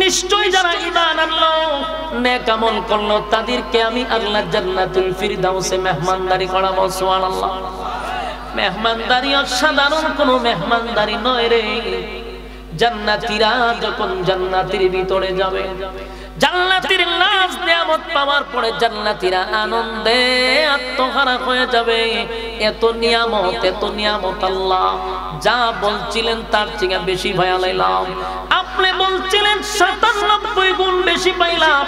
নিশ্চয় যারা ঈমান আনলো নেক আমল করলো তাদেরকে আমি আল্লাহ জান্নাতুল ফিরদাউসে মেহমানদারি করাবো সুবহানাল্লাহ। মেহমানদারি অসাধারণ কোনো মেহমানদারি নয় রে। জান্নাতীরা যখন জান্নাতের ভিতরে যাবে, জান্নাতের নাজ নিয়ামত পাওয়ার পরে জান্নাতীরা আনন্দে আত্মহারা হয়ে যাবে। এত নিয়ামত আল্লাহ যা বলছিলেন তার থেকে বেশি ভয়া লাইলাম। আপনি বলছিলেন 97 গুণ বেশি পাইলাম,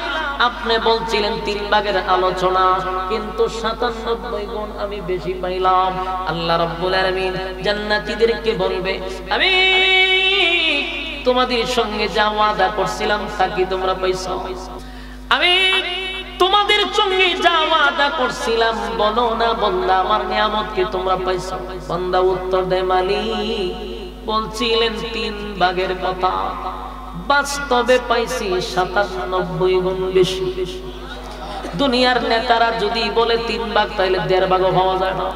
আপনি বলছিলেন 3 ভাগের আলোচনা, কিন্তু 97 গুণ আমি বেশি পাইলাম। আল্লাহ রাব্বুল আলামিন জান্নাতীদেরকে বলবে, আমি তোমাদের সঙ্গে যা ওয়াদা করছিলাম তা কি তোমরা পাইছো? আমি তোমাদের সঙ্গে যা ওয়াদা করছিলাম বলো না বান্দা আমার নিয়ামত কি তোমরা পাইছো? বান্দা উত্তর দেয়, মালিক বলছিলেন 3 ভাগের কথা, বাস্তবে পাইছি 97 গুণ বেশি। দুনিয়ার নেতারা যদি বলে 3 ভাগ তাহলে 1.5 ভাগও পাওয়া যায় না,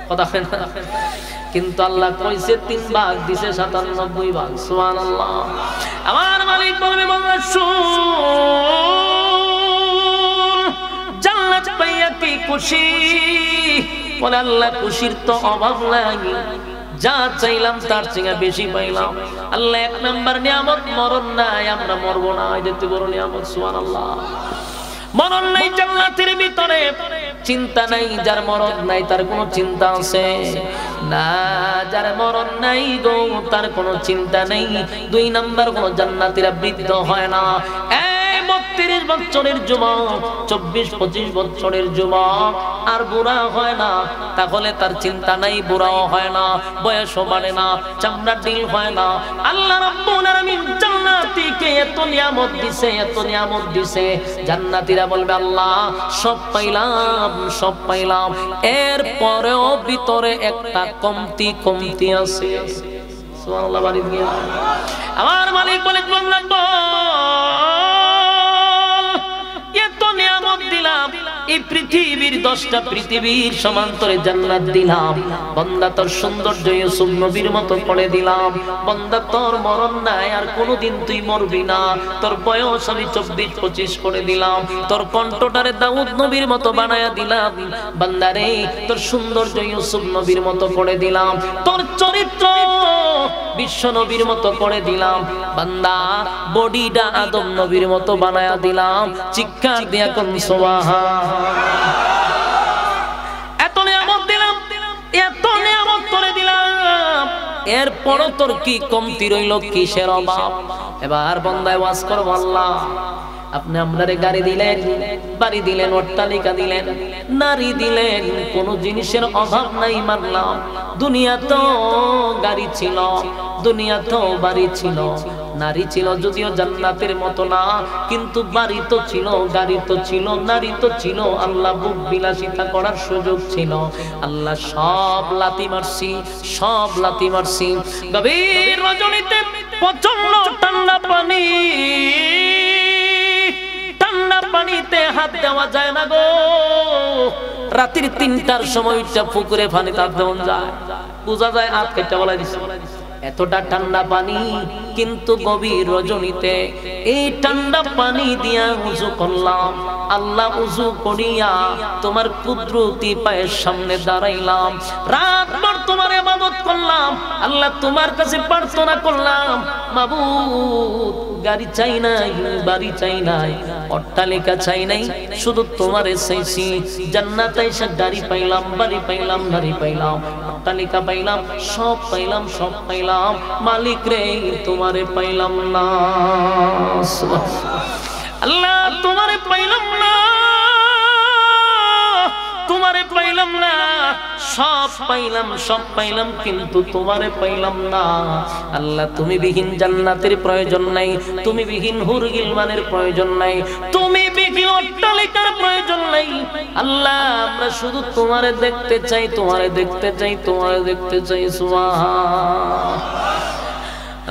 কথা হয় না? কিন্তু আল্লাহ কইছে 3 ভাগ দিছে 97 ভাগ। সুবহানাল্লাহ। আমার মালিক বলবে, বান্দা শুন, জান্নাত পাইয়া কি খুশি? বলে আল্লাহ খুশির তো অভাব নাই, যা চাইলাম তার চেয়ে বেশি পাইলাম। আল্লাহ 1 নাম্বার নিয়ামত মরণ নাই, আমরা মরবো না, এতে বড় নিয়ামত। সুবহানাল্লাহ। মরণ নাই জান্নাতের ভিতরে, চিন্তা নাই। যার মরণ নাই তার কোনো চিন্তা আছে না, যার মরণ নাই গো তার কোনো চিন্তা নেই। 2 নাম্বার কোন জান্নাতীরা বৃদ্ধ হয় না। 32 বছরের যুবক, 24-25 বছরের যুবক আর বুড়া হয় না, তাহলে তার চিন্তা নাই, বুড়াও হয় না, বয়সও বাড়ে না, চামড়া ঢিল হয় না। আল্লাহ রাব্বুল আলামিন জান্নাতীকে এত নিয়ামত দিছে, এত নিয়ামত দিছে। জান্নাতীরা বলবে, আল্লাহ সব পাইলাম, সব পাইলাম, এর পরেও ভিতরে একটা কমতি আছে। সুবহানাল্লাহ। বাড়ি গিয়া আমার মালিক বলে, এই পৃথিবীর 10টা পৃথিবীর সমান্তরে জান্নাত দিলাম, বান্দা তোর সৌন্দর্য ইউসুফ নবীর মতো করে দিলাম। বান্দা তোর মরণ নাই, আর কোনোদিন তুই মরবি না, তোর বয়স আমি 24-25 করে দিলাম, তোর কণ্ঠটারে দাউদ নবীর মতো বানায়া দিলাম। বান্দারে তোর সৌন্দর্য ইউসুফ নবীর মতো করে দিলাম, তোর চরিত্র বিশ্ব নবীর মতো করে দিলাম। বান্দা বডিটা আদম নবীর মতো বানায়া দিলাম। চিৎকার দিয়া কোন সুবহান। এত নিয়ামত দিলাম, এত নিয়ামত করে দিলাম, এরপরও তোর কি কমতি রইল, কিসের অভাব? এবার বান্দায় ওয়াজ করব, আল্লাহ আপনি আপনারে গাড়ি দিলেন, বাড়ি দিলেন, অট্টালিকা দিলেন, নারী দিলেন, কোন জিনিসের অভাব নাই মানলাম। দুনিয়া তো গাড়ি ছিল, দুনিয়া তো বাড়ি ছিল, নারী ছিল, যদিও জান্নাতের মতো না, কিন্তু বাড়ি তো ছিল, গাড়ি তো ছিল, নারী তো ছিল, আল্লাহ বুক বিলাসিতা করার সুযোগ ছিল। আল্লাহ সব লাথি মারছি, সব লাথি মারছি। গভীর রজনীতে প্রচন্ড ঠান্ডা পানি, ঠান্ডা পানিতে হাত দেওয়া যায় না গো। রাতের 3টার সময় পুকুরে পানি হাত দেওয়া যায়, বোঝা যায় হাত কেটে বলা দিচ্ছে। এতটা ঠান্ডা পানি, কিন্তু গভীর রজনীতে এই ঠান্ডা পানি দিয়া উযু করলাম। আল্লাহ উযু করিয়া তোমার কুদরতি পায়ের সামনে দাঁড়াইলাম। রাতভর তোমার ইবাদত করলাম। আল্লাহ তোমার কাছে প্রার্থনা করলাম, মাবুদ গাড়ি চাই নাই, বাড়ি চাই নাই, অট্টালিকা চাই নাই, শুধু তোমারে চাইছি। জান্নাতে এসে গাড়ি পাইলাম, বাড়ি পাইলাম, নারী পাইলাম, অট্টালিকা পাইলাম, সব পাইলাম, সব পাইলাম, মালিক রে তোমারে পাইলাম না। আল্লাহ তোমারে পাইলাম না, তোমারে পাইলাম না, সব পাইলাম, সব পাইলাম, কিন্তু তোমারে পাইলাম না। আল্লাহ তুমি বিহীন জান্নাতের প্রয়োজন নাই, তুমি বিহীন হুর গিলমানের প্রয়োজন নাই, তুমি বিহীন অট্টালিকার প্রয়োজন নাই। আল্লাহ আমরা শুধু তোমারে দেখতে চাই, তোমারে দেখতে চাই, তোমারে দেখতে চাই। সুবহান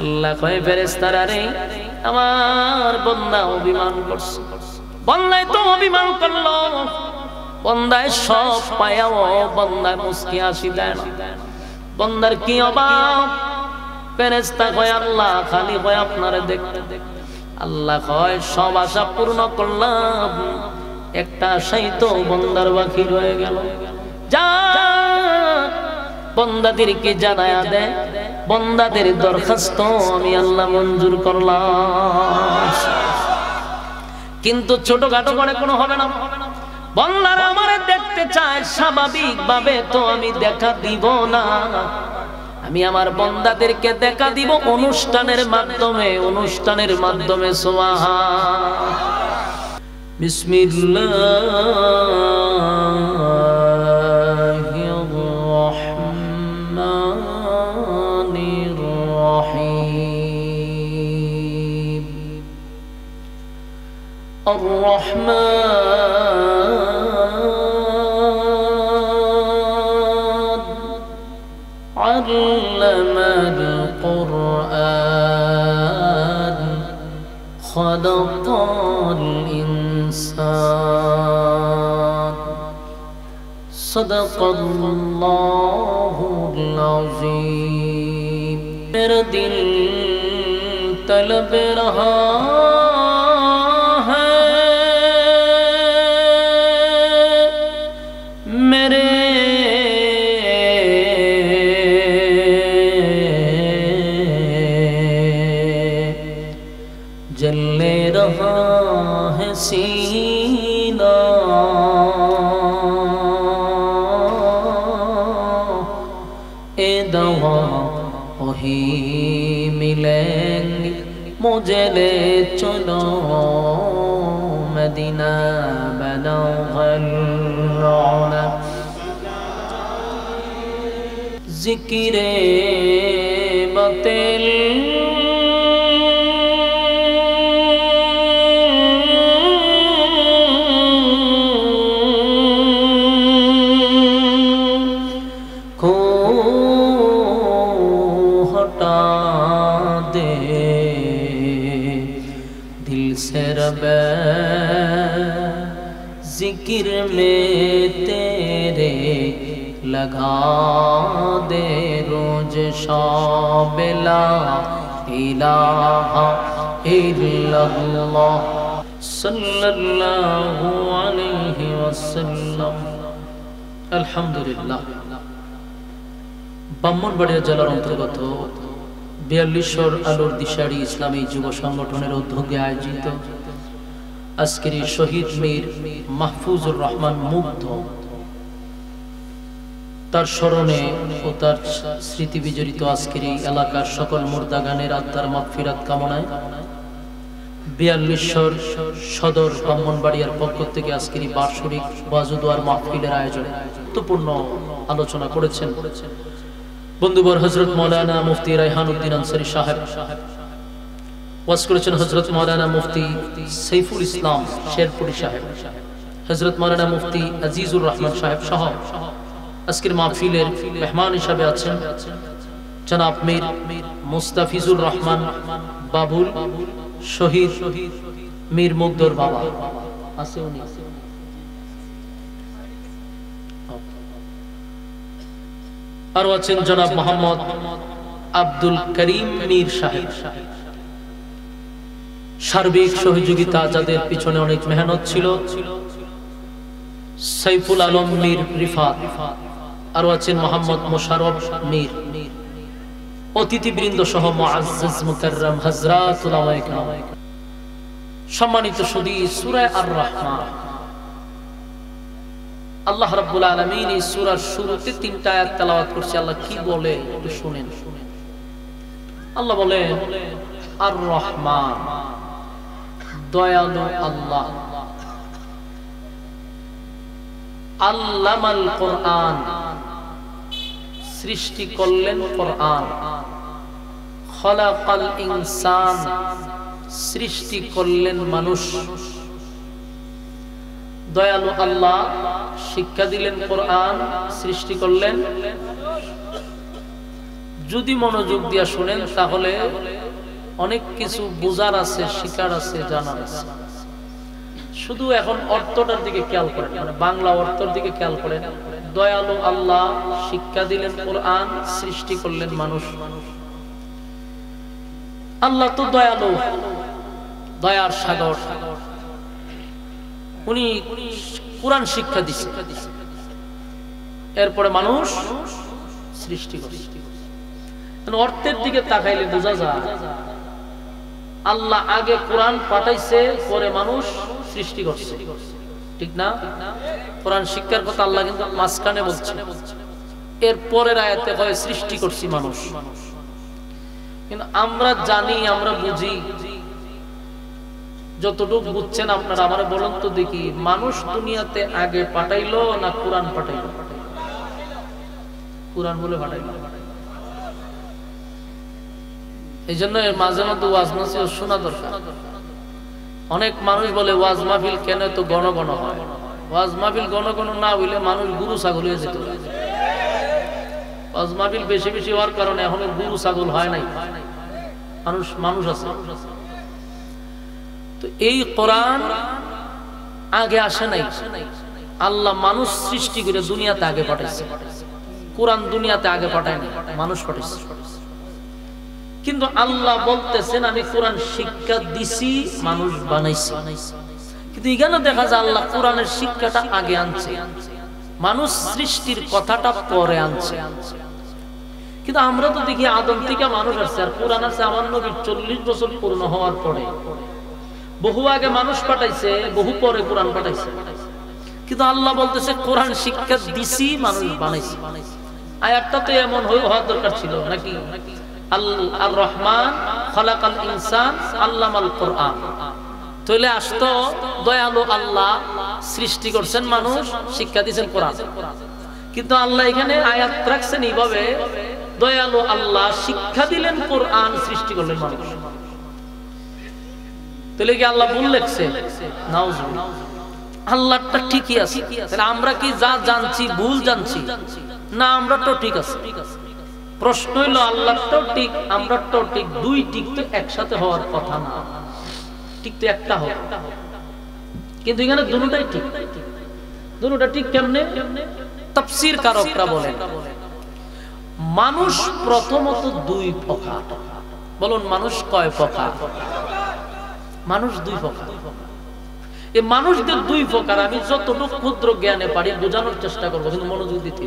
আল্লাহ। কয় ফেরেশতারা রে, আমার বান্দা অভিমান করছে, বান্দায় তো অভিমান করলো, বান্দায় সব পায়াও বান্দায় মুস্কি হাসি দেয় না। বান্দার কি অভাব? ফেরেশতা কয় আল্লাহ খালি কয় আপনারে দেখতে। আল্লাহ কয় সব আশা পূর্ণ করলাম, একটা আশাই তো বান্দার বাকি রয়ে গেল। যা বান্দাদেরকে জানায়া দে, বান্দাদের দরখাস্ত আমি আল্লাহ মঞ্জুর করলাম। কিন্তু ছোটখাটো করে কোনো হবে না। বান্দারা আমারে দেখতে চায়, স্বাভাবিক ভাবে তো আমি দেখা দিব না। আমি আমার বান্দাদেরকে দেখা দিব অনুষ্ঠানের মাধ্যমে, অনুষ্ঠানের মাধ্যমে। সুবহান বিসমিল্লাহির রহমানির রহিম। আর রহমান আল্লামাল কুরআন খালাকাল ইনসান সাদাকাল্লাহুল আযীম। মেরা দিল তলব রহা जलने रहा है सीना, ए दवा वही मिलेंगे, मुझे ले चलो मदीना बलगल उला। जिक्रे बतिल जिक्र में तेरे लगा दे रोज शाबिला इलाहा इल्लल्लाह सल्लल्लाहु अलैहि वसल्लम। अल्हम्दुलिल्लाह। ব্রাহ্মণবাড়িয়া জেলার অন্তর্গত ৪২০০ আলোর দিশারি ইসলামী যুব সংগঠনের উদ্যোগে আয়োজিত আজকের এই শহীদ মীর মাহফুজুর রহমান মুগ্ধ, তার স্মরণে ও তার স্মৃতি বিজড়িত আজকের এই এলাকার সকল মুর্দাগানের আত্মার মাগফিরাত কামনায় ৪২০০ সদর ব্রাহ্মণবাড়িয়ার পক্ষ থেকে আজকের এই বার্ষিক ওয়াজ ও দোয়ার মাহফিলের আয়োজনে গুরুত্বপূর্ণ আলোচনা করেছেন বন্ধুবর হযরত মাওলানা মুফতি রায়হান উদ্দিন আনসারী সাহেব। ওয়াজ করেছেন হযরত মাওলানা মুফতি সাইফুল ইসলাম শেরপুরি সাহেব, হযরত মাওলানা মুফতি আজিজুর রহমান সাহেব সহ আজকের মাহফিলের মেহমান হিসেবে আছেন জনাব মীর মুস্তাফিজুর রহমান বাবুল, শহীদ মীর মুগ্ধর বাবা আছে উনি। আর আছেন জনাব মোহাম্মদ আব্দুল করিম মীর সাহেব। সার্বিক সহযোগিতা, যাদের পিছনে অনেক মেহনত ছিল, সাইফুল আলম মীর রিফাত। আরো আছেন মোহাম্মদ মোশাররফ মীর। অতিথিবৃন্দ সহ মুআজ্জাজ মুকাররম হযরত উলামায়ে কেরাম, সম্মানিত সুধী, সূরা আর রহমান আল্লাহ রাব্বুল আলামিন এই সূরার শুরুতে ৩টা আয়াত তেলাওয়াত করছে। আল্লাহ কি বলে একটু শুনেন। আল্লাহ বলেন আর রহমান, দয়ালু আল্লাহ। আল্লামাল কোরআন, সৃষ্টি করলেন কোরআন। খলাকাল ইনসান, সৃষ্টি করলেন মানুষ। দয়ালু আল্লাহ শিক্ষা দিলেন কোরআন, সৃষ্টি করলেন। যদি মনোযোগ দিয়ে শুনেন তাহলে অনেক কিছু বোঝার আছে, শিকার আছে, জানার আছে। শুধু এখন অর্থটার দিকে খেয়াল করেন, মানে বাংলা অর্থের দিকে খেয়াল করেন। দয়ালু আল্লাহ শিক্ষা দিলেন কোরআন, সৃষ্টি করলেন মানুষ। আল্লাহ তো দয়ালু, দয়ার সাগর, উনি কোরআন শিক্ষা দিচ্ছে। এরপরে মানুষ সৃষ্টি করে। অর্থের দিকে তাকাইলে বোঝা যায় আল্লাহ আগে কোরআন পাঠাইছে, পরে মানুষ সৃষ্টি করছে, ঠিক না? কোরআন শিক্ষার কথা আল্লাহ কিন্তু মাঝখানে বলছে, এর পরের আয়াতে হয় সৃষ্টি করছি মানুষ। কিন্তু আমরা জানি, আমরা বুঝি, যতটুকু বুঝছেন আপনারা আমার বলেন তো দেখি, মানুষ দুনিয়াতে আগে পাঠাইলো না কোরআন পাঠাইলো? কোরআন বলে পাঠাইলো। এই জন্য মাঝে মধ্যে ওয়াজ নসিহত শোনা দরকার। অনেক মানুষ বলে ওয়াজ মাহফিল কেন তো ঘন ঘন হয়? ওয়াজ মাহফিল ঘন ঘন না হইলে মানুষ গরু ছাগল হয়ে যেত। ওয়াজ মাহফিল বেশি বেশি হওয়ার কারণে এখনো গরু ছাগল হয় নাই, মানুষ আছে। তো এই কোরআন আগে আসে নাই, আল্লাহ মানুষ সৃষ্টি করে দুনিয়াতে আগে পাঠাইছে। কোরআন দুনিয়াতে আগে পাঠায় নাই, মানুষ পাঠাইছে। কিন্তু আল্লাহ বলতেছেন আমি কোরআন শিক্ষা দিছি, মানুষ বানাইছি। কিন্তু এখানে দেখা যায় আল্লাহ কোরআনের শিক্ষাটা আগে আনছে, মানুষ সৃষ্টির কথাটা পরে আনছে। কিন্তু আমরা তো দেখি আদম থেকে মানুষ আসছে, আর কোরআন আছে আমার নবীর 40 বছর পূর্ণ হওয়ার পরে। বহু আগে মানুষ পাঠাইছে, বহু পরে কোরআন পাঠাইছে। কিন্তু আল্লাহ বলতেছে কোরআন শিক্ষা দিছি, মানুষ বানাইছে। আয়াতটা তো এমন হওয়ার দরকার ছিল নাকি? আর রহমান খালাকাল ইনসান আল্লামাল কোরআন, তাহলে আসতো দয়ালু আল্লাহ সৃষ্টি করছেন মানুষ, শিক্ষা দিয়েছেন কোরআন। কিন্তু আল্লাহ এখানে আয়াত রাখছেন এইভাবে, দয়ালু আল্লাহ শিক্ষা দিলেন কোরআন, সৃষ্টি করলেন মানুষ। তাহলে কি আল্লাহ ভুল লেখছে? নাউজুবিল্লাহ। আল্লাহটা ঠিকই আছে। তাহলে আমরা কি যা জানছি ভুল জানছি না? আমরা তো ঠিক আছে। প্রশ্ন হইল আল্লাহটাও ঠিক, আমরাটাও ঠিক। দুই ঠিক তো একসাথে হওয়ার কথা না, ঠিক তো একটা হবে। কিন্তু এখানে দুটোটাই ঠিক। দুটোটা ঠিক কেমনে? তাফসীর কারকরা বলেন মানুষ প্রথমত দুই প্রকার। বলুন মানুষ কয় প্রকার? মানুষ দুই প্রকার। এই মানুষদের দুই প্রকার আমি যতটুকু ক্ষুদ্র জ্ঞানে পারি বোঝানোর চেষ্টা করবো, কিন্তু মনোযোগ দিতে।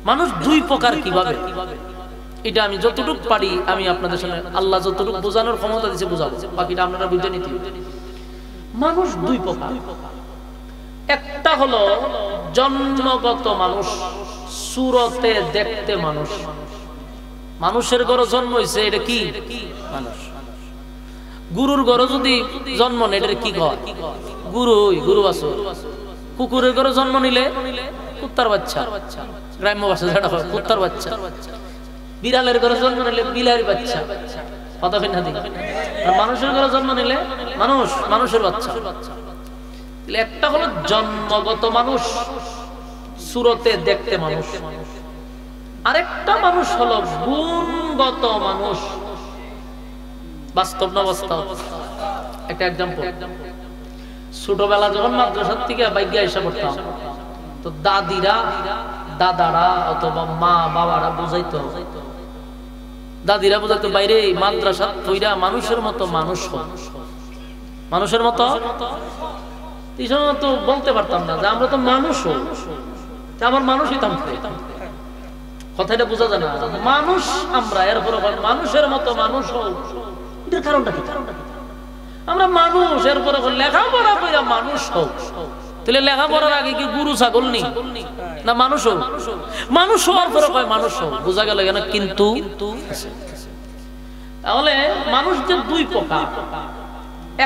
মানুষ দুই প্রকার কিভাবে, এটা আমি যতটুকু পারি আমি আপনাদের সামনে আল্লাহ যতটুকু বোঝানোর ক্ষমতা দিয়েছে বোঝাবো, বাকিটা আপনারা বুঝে নিতে। মানুষ দুই প্রকার। একটা হলো জন্মগত মানুষ, সুরতে দেখতে মানুষ। মানুষের ঘরে জন্ম হয়েছে, এটা কি মানুষ? গুরুর ঘরে যদি জন্ম নেয় এটা কি কয়? গুরু বাছুর। কুকুরের ঘরে জন্ম নিলে কুত্তার বাচ্চা, গ্রাম্য ভাষা যেটা হয় কুত্তার বাচ্চা। বিড়ালের ঘরে জন্ম নিলে বিলার বাচ্চা, কথা ভিন্ন দিকে। মানুষের ঘরে জন্ম নিলে মানুষের বাচ্চা। একটা হলো জন্মগত মানুষ, সুরতে দেখতে মানুষ। আরেকটা মানুষ হলো গুণগত মানুষ। বাস্তব না বাস্তব? একটা এক্সাম্পল, ছোটবেলা যখন মাদ্রাসার থেকে বাইকে এসে পড়তাম, তো দাদারা অথবা মা বাবারা বুঝাইতো, দাদিরা বুঝাইতো বাইরে মাদ্রাসা তৈরা মানুষের মতো মানুষ, মানুষের মতো। এই সময় তো বলতে পারতাম না যে আমরা তো মানুষ, আমার মানুষ হইতাম। কথাটা বোঝা যায় না? মানুষ আমরা, এরপরে মানুষের মতো মানুষ হোক, এটার কারণটা কি? আমরা মানুষ, এরপরে লেখাপড়া করে মানুষ হোক। তাহলে লেখাপড়ার আগে কি গুরু ছাগল নি না? মানুষ হোক, মানুষ হওয়ার পরে কয় মানুষ হোক। বোঝা গেল কেন? কিন্তু তাহলে মানুষদের দুই প্রকার।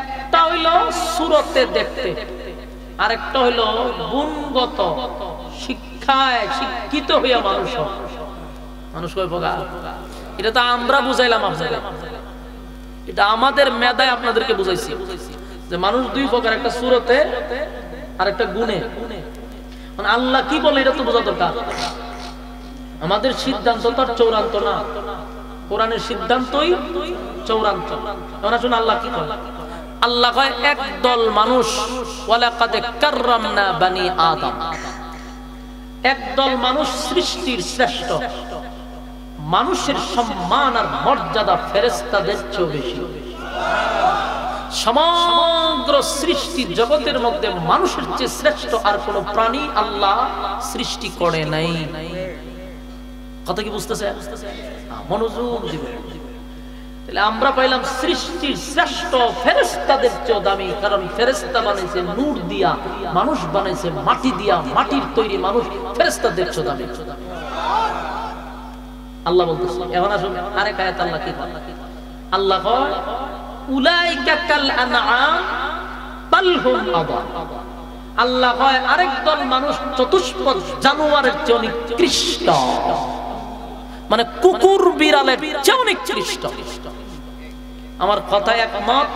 একটা হইল সুরতে দেখতে, আর একটা হইল গুণগত শিক্ষায় শিক্ষিত হইয়া মানুষ। মানুষ কয় প্রকার? এটা তো আমরা বুঝাইলাম আপনাদের, এটা আমাদের মেধায় আপনাদেরকে বুঝাইছি যে মানুষ দুই প্রকার, একটা সুরতে আর একটা গুণে। মানে আল্লাহ কি বলে এটা তো বোঝা দরকার। আমাদের সিদ্ধান্ত তো চূড়ান্ত না, কোরআনের সিদ্ধান্তই চূড়ান্ত। এখন আসুন আল্লাহ কি বলে। আল্লাহ কয় একদল মানুষ, ওয়ালাকাদ কাররামনা বানি আদম, একদল মানুষ সৃষ্টির শ্রেষ্ঠ। মানুষের সম্মান আর মর্যাদা ফেরেশতাদের চেয়ে বেশি। সমগ্র সৃষ্টি জগতের মধ্যে মানুষের চেয়ে শ্রেষ্ঠ আর কোন প্রাণী আল্লাহ সৃষ্টি করে নাই। কথা কি বুঝতেছে? মনোযোগ দিবেন। তাহলে আমরা পাইলাম সৃষ্টির শ্রেষ্ঠ ফেরেশতাদের চেয়ে দামি, কারণ ফেরেশতা বানাইছে নূর দিয়া, মানুষ বানাইছে মাটি দিয়া, মাটির তৈরি মানুষ ফেরেশতাদের চেয়ে দামি। আল্লাহ বলতেছে। এখন আসুন আরেক আয়াত আল্লাহ কি বলে? আল্লাহ কয় উলাইকা কাল আনআম বাল হুম আদাল। আল্লাহ কয় আরেক দল মানুষ চতুষ্পদ জানোয়ারের চেয়ে নিকৃষ্ট, মানে কুকুর বিড়ালের চেয়ে নিকৃষ্ট। আমার কথায় একমত?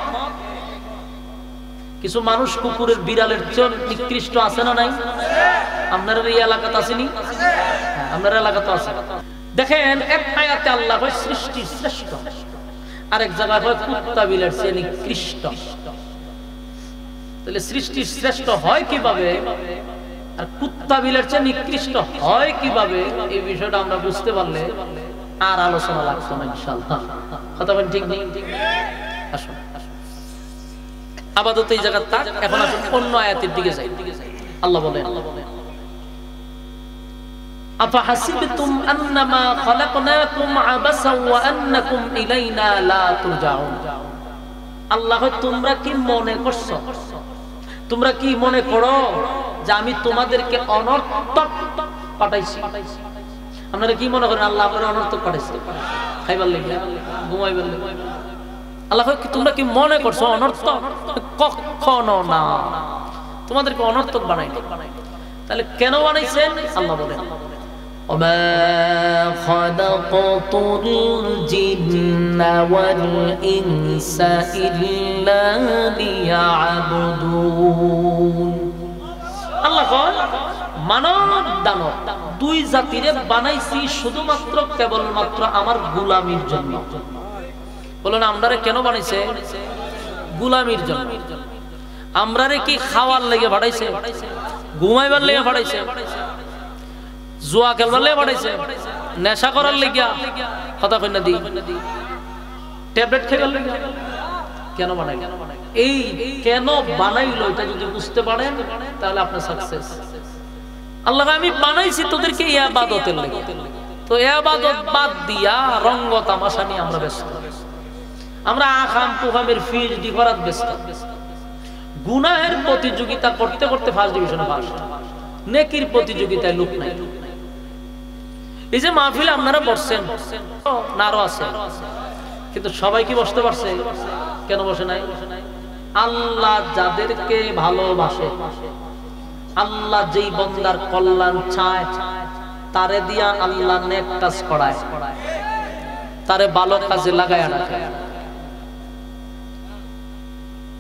কিছু মানুষ কুকুরের বিড়ালের চেয়ে নিকৃষ্ট আছে না নাই? আপনার এই এলাকাতে আসেনি? আপনার এলাকাতে আছে। দেখেন এক আয়াতে আল্লাহ কয় সৃষ্টির শ্রেষ্ঠ, আরেক জায়গায় কয় কুত্তা বিড়ালের চেয়ে নিকৃষ্ট। তাহলে সৃষ্টির শ্রেষ্ঠ হয় কিভাবে আর কুত্তা বিড়ালের চেয়ে নিকৃষ্ট হয় কিভাবে, এই বিষয়টা আমরা বুঝতে পারলে আর আলোচনা লাগছে না ইনশাআল্লাহ। কথা বলেন ঠিক নেই? আসুন আপাতত এই জায়গা থাক, এখন আসুন অন্য আয়াতের দিকে যাই। আল্লাহ বলেন আফাহাসিবতুম আন্নামা খালাকনাকুম আবাসান ওয়া আন্নাকুম ইলাইনা লা তুরজাউন। আল্লাহ তোমরা কি মনে করছো, তোমরা কি মনে করো যে আমি তোমাদেরকে অনর্থক পাঠাইছি? আপনারা কি মনে করেন আল্লাহ আপনারা অনর্থক পাঠাইছে? খাইবার লাগি, ঘুমাইবার লাগি? আল্লাহ তোমরা কি মনে করছো অনর্থক? কখনো না, তোমাদেরকে অনর্থক বানাইনি। তাহলে কেন বানাইছেন? আল্লাহ বলেন ওমা খালাকাতুল জিন্না ওয়াল ইনসা ইল্লা লিয়াবুদুন। আল্লাহ কয় মানব দানব দুই জাতিরে বানাইছি শুধুমাত্র কেবলমাত্র আমার গোলামির জন্য। বলেন আমরারে কেন বানাইছে? গোলামির জন্য। আমরারে কি খাওয়ার লেগে বানাইছে? ঘুমাইবার লেগে বানাইছে? জুয়া খেলবার লেগে বানাইছে? নেশা করার লেগে? কথা কই না দি? ট্যাবলেট খেলার লেগে? কেন বানাইল? এই কেন বানাইলো এটা যদি বুঝতে পারেন তাহলে আপনার সাকসেস। আল্লাহ আমি বানাইছি তোদেরকে ইবাদতের লেগে, তো ইবাদত বাদ দিয়া রঙ্গ তামাশা নিয়ে আমরা ব্যস্ত। আমরা আখাম কুখামের ফিজডি করার ব্যস্ত। গুনাহের প্রতিযোগিতা করতে করতে ফার্স্ট ডিভিশনে পাস, নেকির প্রতিযোগিতায় লোক নাই। এই যে মাহফিলে আপনারা বসছেন, নারো আছে, কিন্তু সবাই কি বসতে পারছে? কেন বসে নাই? আল্লাহ যাদেরকে ভালোবাসে, আল্লাহ যেই বান্দার কল্যাণ চায় তারে দিয়া আল্লাহ নেক কাজ করায়, তারে ভালো কাজে লাগায় রাখে।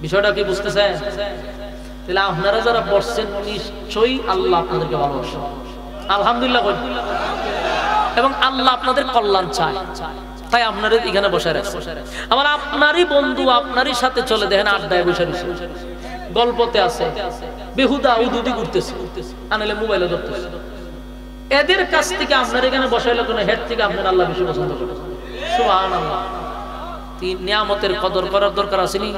বিষয়টা কি বুঝতেছেন? তাহলে আপনারা যারা বসছেন নিশ্চয়ই আল্লাহ আপনাদেরকে ভালোবাসে, আলহামদুলিল্লাহ। এবং আল্লাহ আপনাদের কল্যাণ চায়, তাই আপনারা এখানে বসে রাখছেন। আমার আপনারই বন্ধু আপনারই সাথে চলে দেখেন আড্ডায় বসে রয়েছে, গল্পতে আছে, বেহুদা উদুদি ঘুরতেছে, আনলে মোবাইলে ধরতেছে। এদের কাছ থেকে আপনার এখানে বসাইলে কোনো হেড থেকে আপনার আল্লাহ বেশি পছন্দ করে। সুবহানাল্লাহ। তিন নিয়ামতের কদর করার দরকার আছে নি?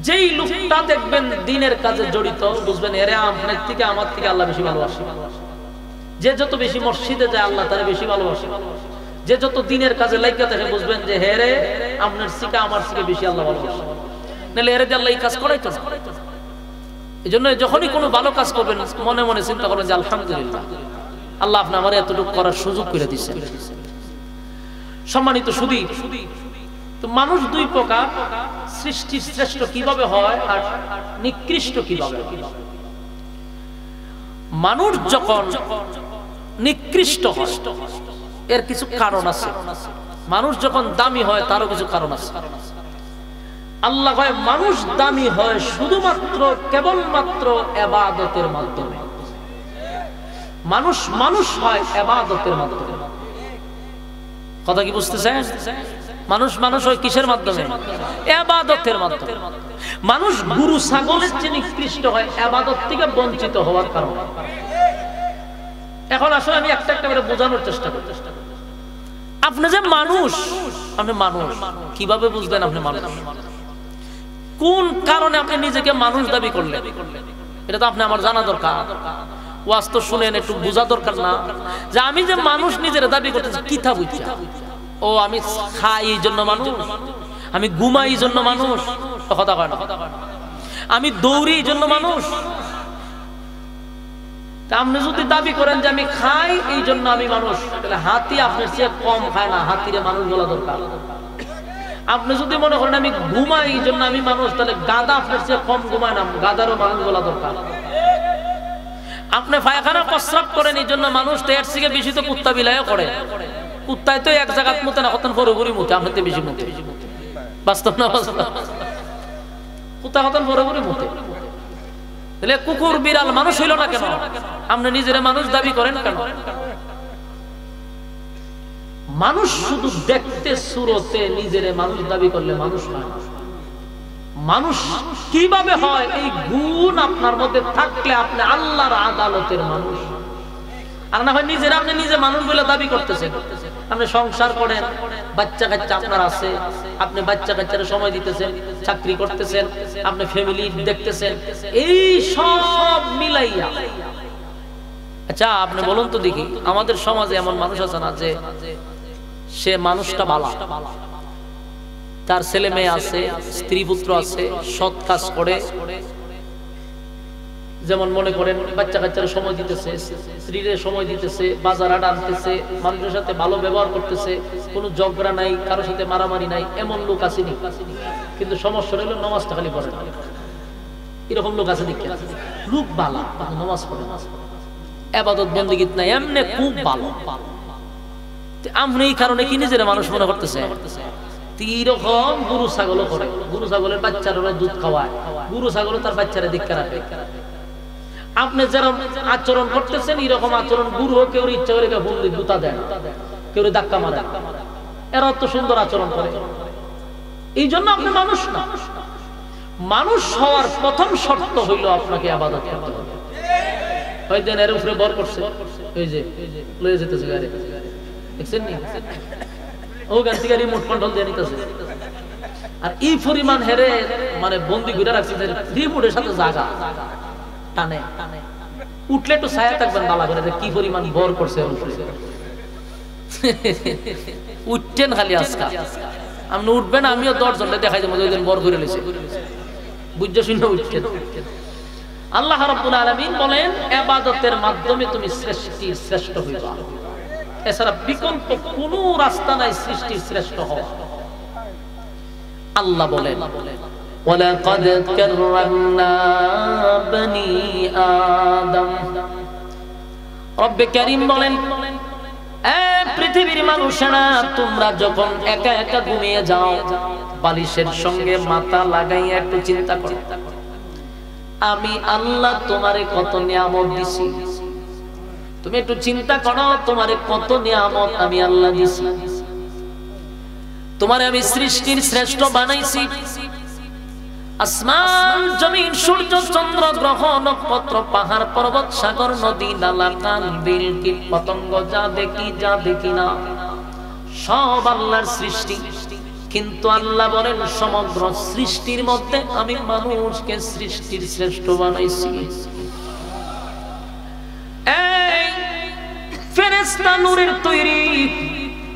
যেই লোকটা দেখবেন দিনের কাজে জড়িত, বুঝবেন এরে আপনার থেকে আমার থেকে আল্লাহ বেশি ভালোবাসে। যে যত বেশি মসজিদে যায় আল্লাহ তারে বেশি ভালোবাসে। যে যত দিনের কাজে লাগিয়ে থাকে বুঝবেন যে হেরে আপনার থেকে আমার থেকে বেশি আল্লাহ ভালোবাসে। নাহলে এরে দিয়ে আল্লাহ এই কাজ করাইতো না। এই জন্য যখনই কোনো ভালো কাজ করবেন মনে মনে চিন্তা করেন যে আলহামদুলিল্লাহ আল্লাহ আপনি আমার এতটুকু করার সুযোগ করে দিচ্ছেন। সম্মানিত সুধী, তো মানুষ দুই প্রকার, সৃষ্টির শ্রেষ্ঠ কিভাবে হয় আর নিকৃষ্ট কিভাবে। মানুষ যখন নিকৃষ্ট হয় এর কিছু কারণ আছে, মানুষ যখন দামি হয় তারও কিছু কারণ আছে। আল্লাহ কয় মানুষ দামি হয় শুধুমাত্র কেবলমাত্র ইবাদতের মাধ্যমে। মানুষ মানুষ হয় ইবাদতের মাধ্যমে। কথা কি বুঝতেছেন? মানুষ মানুষ হয় কিসের মাধ্যমে? ইবাদতের মাধ্যমে। মানুষ গরু ছাগলের চেয়ে নিকৃষ্ট হয় ইবাদত থেকে বঞ্চিত হওয়ার কারণে। এখন আসলে আমি একটা একটা করে বোঝানোর চেষ্টা করি। আপনি যে মানুষ, আপনি মানুষ কিভাবে বুঝলেন আপনি মানুষ? কোন কারণে আপনি নিজেকে মানুষ দাবি করলেন? এটা তো আপনি আমার জানা দরকার। ওয়াজ তো শুনেন, একটু বোঝা দরকার না যে আমি যে মানুষ নিজের দাবি করতেছি কিতা বুঝছি? ও আমি খাই এই জন্য মানুষ, আমি ঘুমাই এই জন্য মানুষ, কথা কয় না। আমি দৌড়ি এই জন্য মানুষ। আপনি যদি দাবি করেন যে আমি খাই এই জন্য আমি মানুষ, তাহলে হাতি আপনার চেয়ে কম খায় না, হাতিরে মানুষ বলা দরকার। আপনি যদি মনে করেন আমি ঘুমাই এই জন্য আমি মানুষ, তাহলে গাদা আপনার চেয়ে কম ঘুমায় না, গাদারও মানুষ বলা দরকার। আপনি পায়খানা প্রস্রাব করেন এই জন্য মানুষ, তো এর থেকে বেশি তো কুত্তা বিলাইও করে। কুত্তায় তো এক জায়গা মতে না, কতক্ষণ পুরোপুরি মতে, আপনার তো বেশি মতে। বাস্তব না বাস্তব? কুত্তা কতক্ষণ পুরোপুরি মতে। তাহলে কুকুর বিড়াল মানুষ হইল না কেন? আপনি নিজের মানুষ দাবি করেন কেন? মানুষ শুধু দেখতে সুরতে নিজের মানুষ দাবি করলে মানুষ হয় না। মানুষ কিভাবে হয়? এই গুণ আপনার মধ্যে থাকলে আপনি আল্লাহর আদালতের মানুষ। আর না হয় নিজের আপনি নিজে মানুষ বলে দাবি করতেছেন। আপনি সংসার করেন, বাচ্চা কাচ্চা আপনার আছে, আপনি বাচ্চা কাচ্চার সময় দিতেছেন, চাকরি করতেছেন, আপনি ফ্যামিলি দেখতেছেন, এই সব মিলাইয়া। আচ্ছা আপনি বলুন তো দেখি, আমাদের সমাজে এমন মানুষ আছে না যে সে মানুষটা ভালো, তার ছেলে মেয়ে আছে, স্ত্রী পুত্র আছে, সৎ কাজ করে, যেমন মনে করেন বাচ্চা কাচ্চারা সময় দিতেছে, স্ত্রীরে সময় দিতেছে, বাজার আড্ডা আনতেছে, মানুষের সাথে ভালো ব্যবহার করতেছে, কোনো ঝগড়া নাই, কারোর সাথে মারামারি নাই, এমন লোক আসেনি। কিন্তু সমস্যা হলো নামাজটা খালি পড়ে না। এরকম লোক আছে দেখে, লোক ভালো, নামাজ পড়ে না, ইবাদত বন্দেগী নাই, এমনি খুব ভালো। আপনি এই কারণে কি নিজের মানুষ মনে করতেছে? এরকম গরু ছাগলও করে, গরু ছাগলের বাচ্চারা দুধ খাওয়ায়, গরু ছাগলও তার বাচ্চারা দীক্ষা রাখে। আপনি যেরকম আচরণ করতেছেন এরকম আচরণ গুরু কেউ ইচ্ছা করে জুতা দেন, কেউ ধাক্কা মারে, এরা অত সুন্দর আচরণ করে। এই জন্য আপনি মানুষ না। মানুষ হওয়ার প্রথম শর্ত হইল আপনাকে ইবাদত করতে হবে। হয়তো এর উপরে বর করছে, এই যে লয়ে যেতেছে গাড়ি, দেখছেন নি? ও গান থেকে রিমোট কন্ট্রোল দিয়ে নিতেছে। আর এই পরিমাণ হেরে মানে বন্দি করে রাখছে যে রিমোটের সাথে জায়গা টানে, উঠলে একটু ছায়া থাকবেন বালা করে, যে কি পরিমাণ বর করছে। উঠতেন খালি আজকা, আপনি উঠবেন, আমিও 10 জনকে দেখাই দেবো ওই দিন বর করে লেছে, বুঝতে শুনে উঠতেন। আল্লাহ রাব্বুল আলামিন বলেন ইবাদতের মাধ্যমে তুমি সৃষ্টির শ্রেষ্ঠ হইবা, এছাড়া বিকল্প কোনো রাস্তা নাই সৃষ্টির শ্রেষ্ঠ হওয়া। আল্লাহ বলেন ওয়ালাকাদ কাররামনা বনি আদম। রব্বে কারীম বলেন এ পৃথিবীর মানুষেরা, তোমরা যখন একা একা ঘুমিয়ে যাও, বালিশের সঙ্গে মাথা লাগাইয়া একটু চিন্তা করো, আমি আল্লাহ তোমারে কত নিয়ামত দিছি। তুমি একটু চিন্তা করো, তোমারে কত নিয়ামত আমি আল্লাহ দিছি। তোমারে আমি সৃষ্টির শ্রেষ্ঠ বানাইছি। আসমান জমিন সূর্য চন্দ্র গ্রহ নক্ষত্র পাহাড় পর্বত সাগর নদী নালা খাল বিল কীট পতঙ্গ, যা দেখি যা দেখি না সব আল্লাহর সৃষ্টি। কিন্তু আল্লাহ বলেন সমগ্র সৃষ্টির মধ্যে আমি মানুষকে সৃষ্টির শ্রেষ্ঠ বানাইছি। এই ফেরেশতা নূরের তৈরি,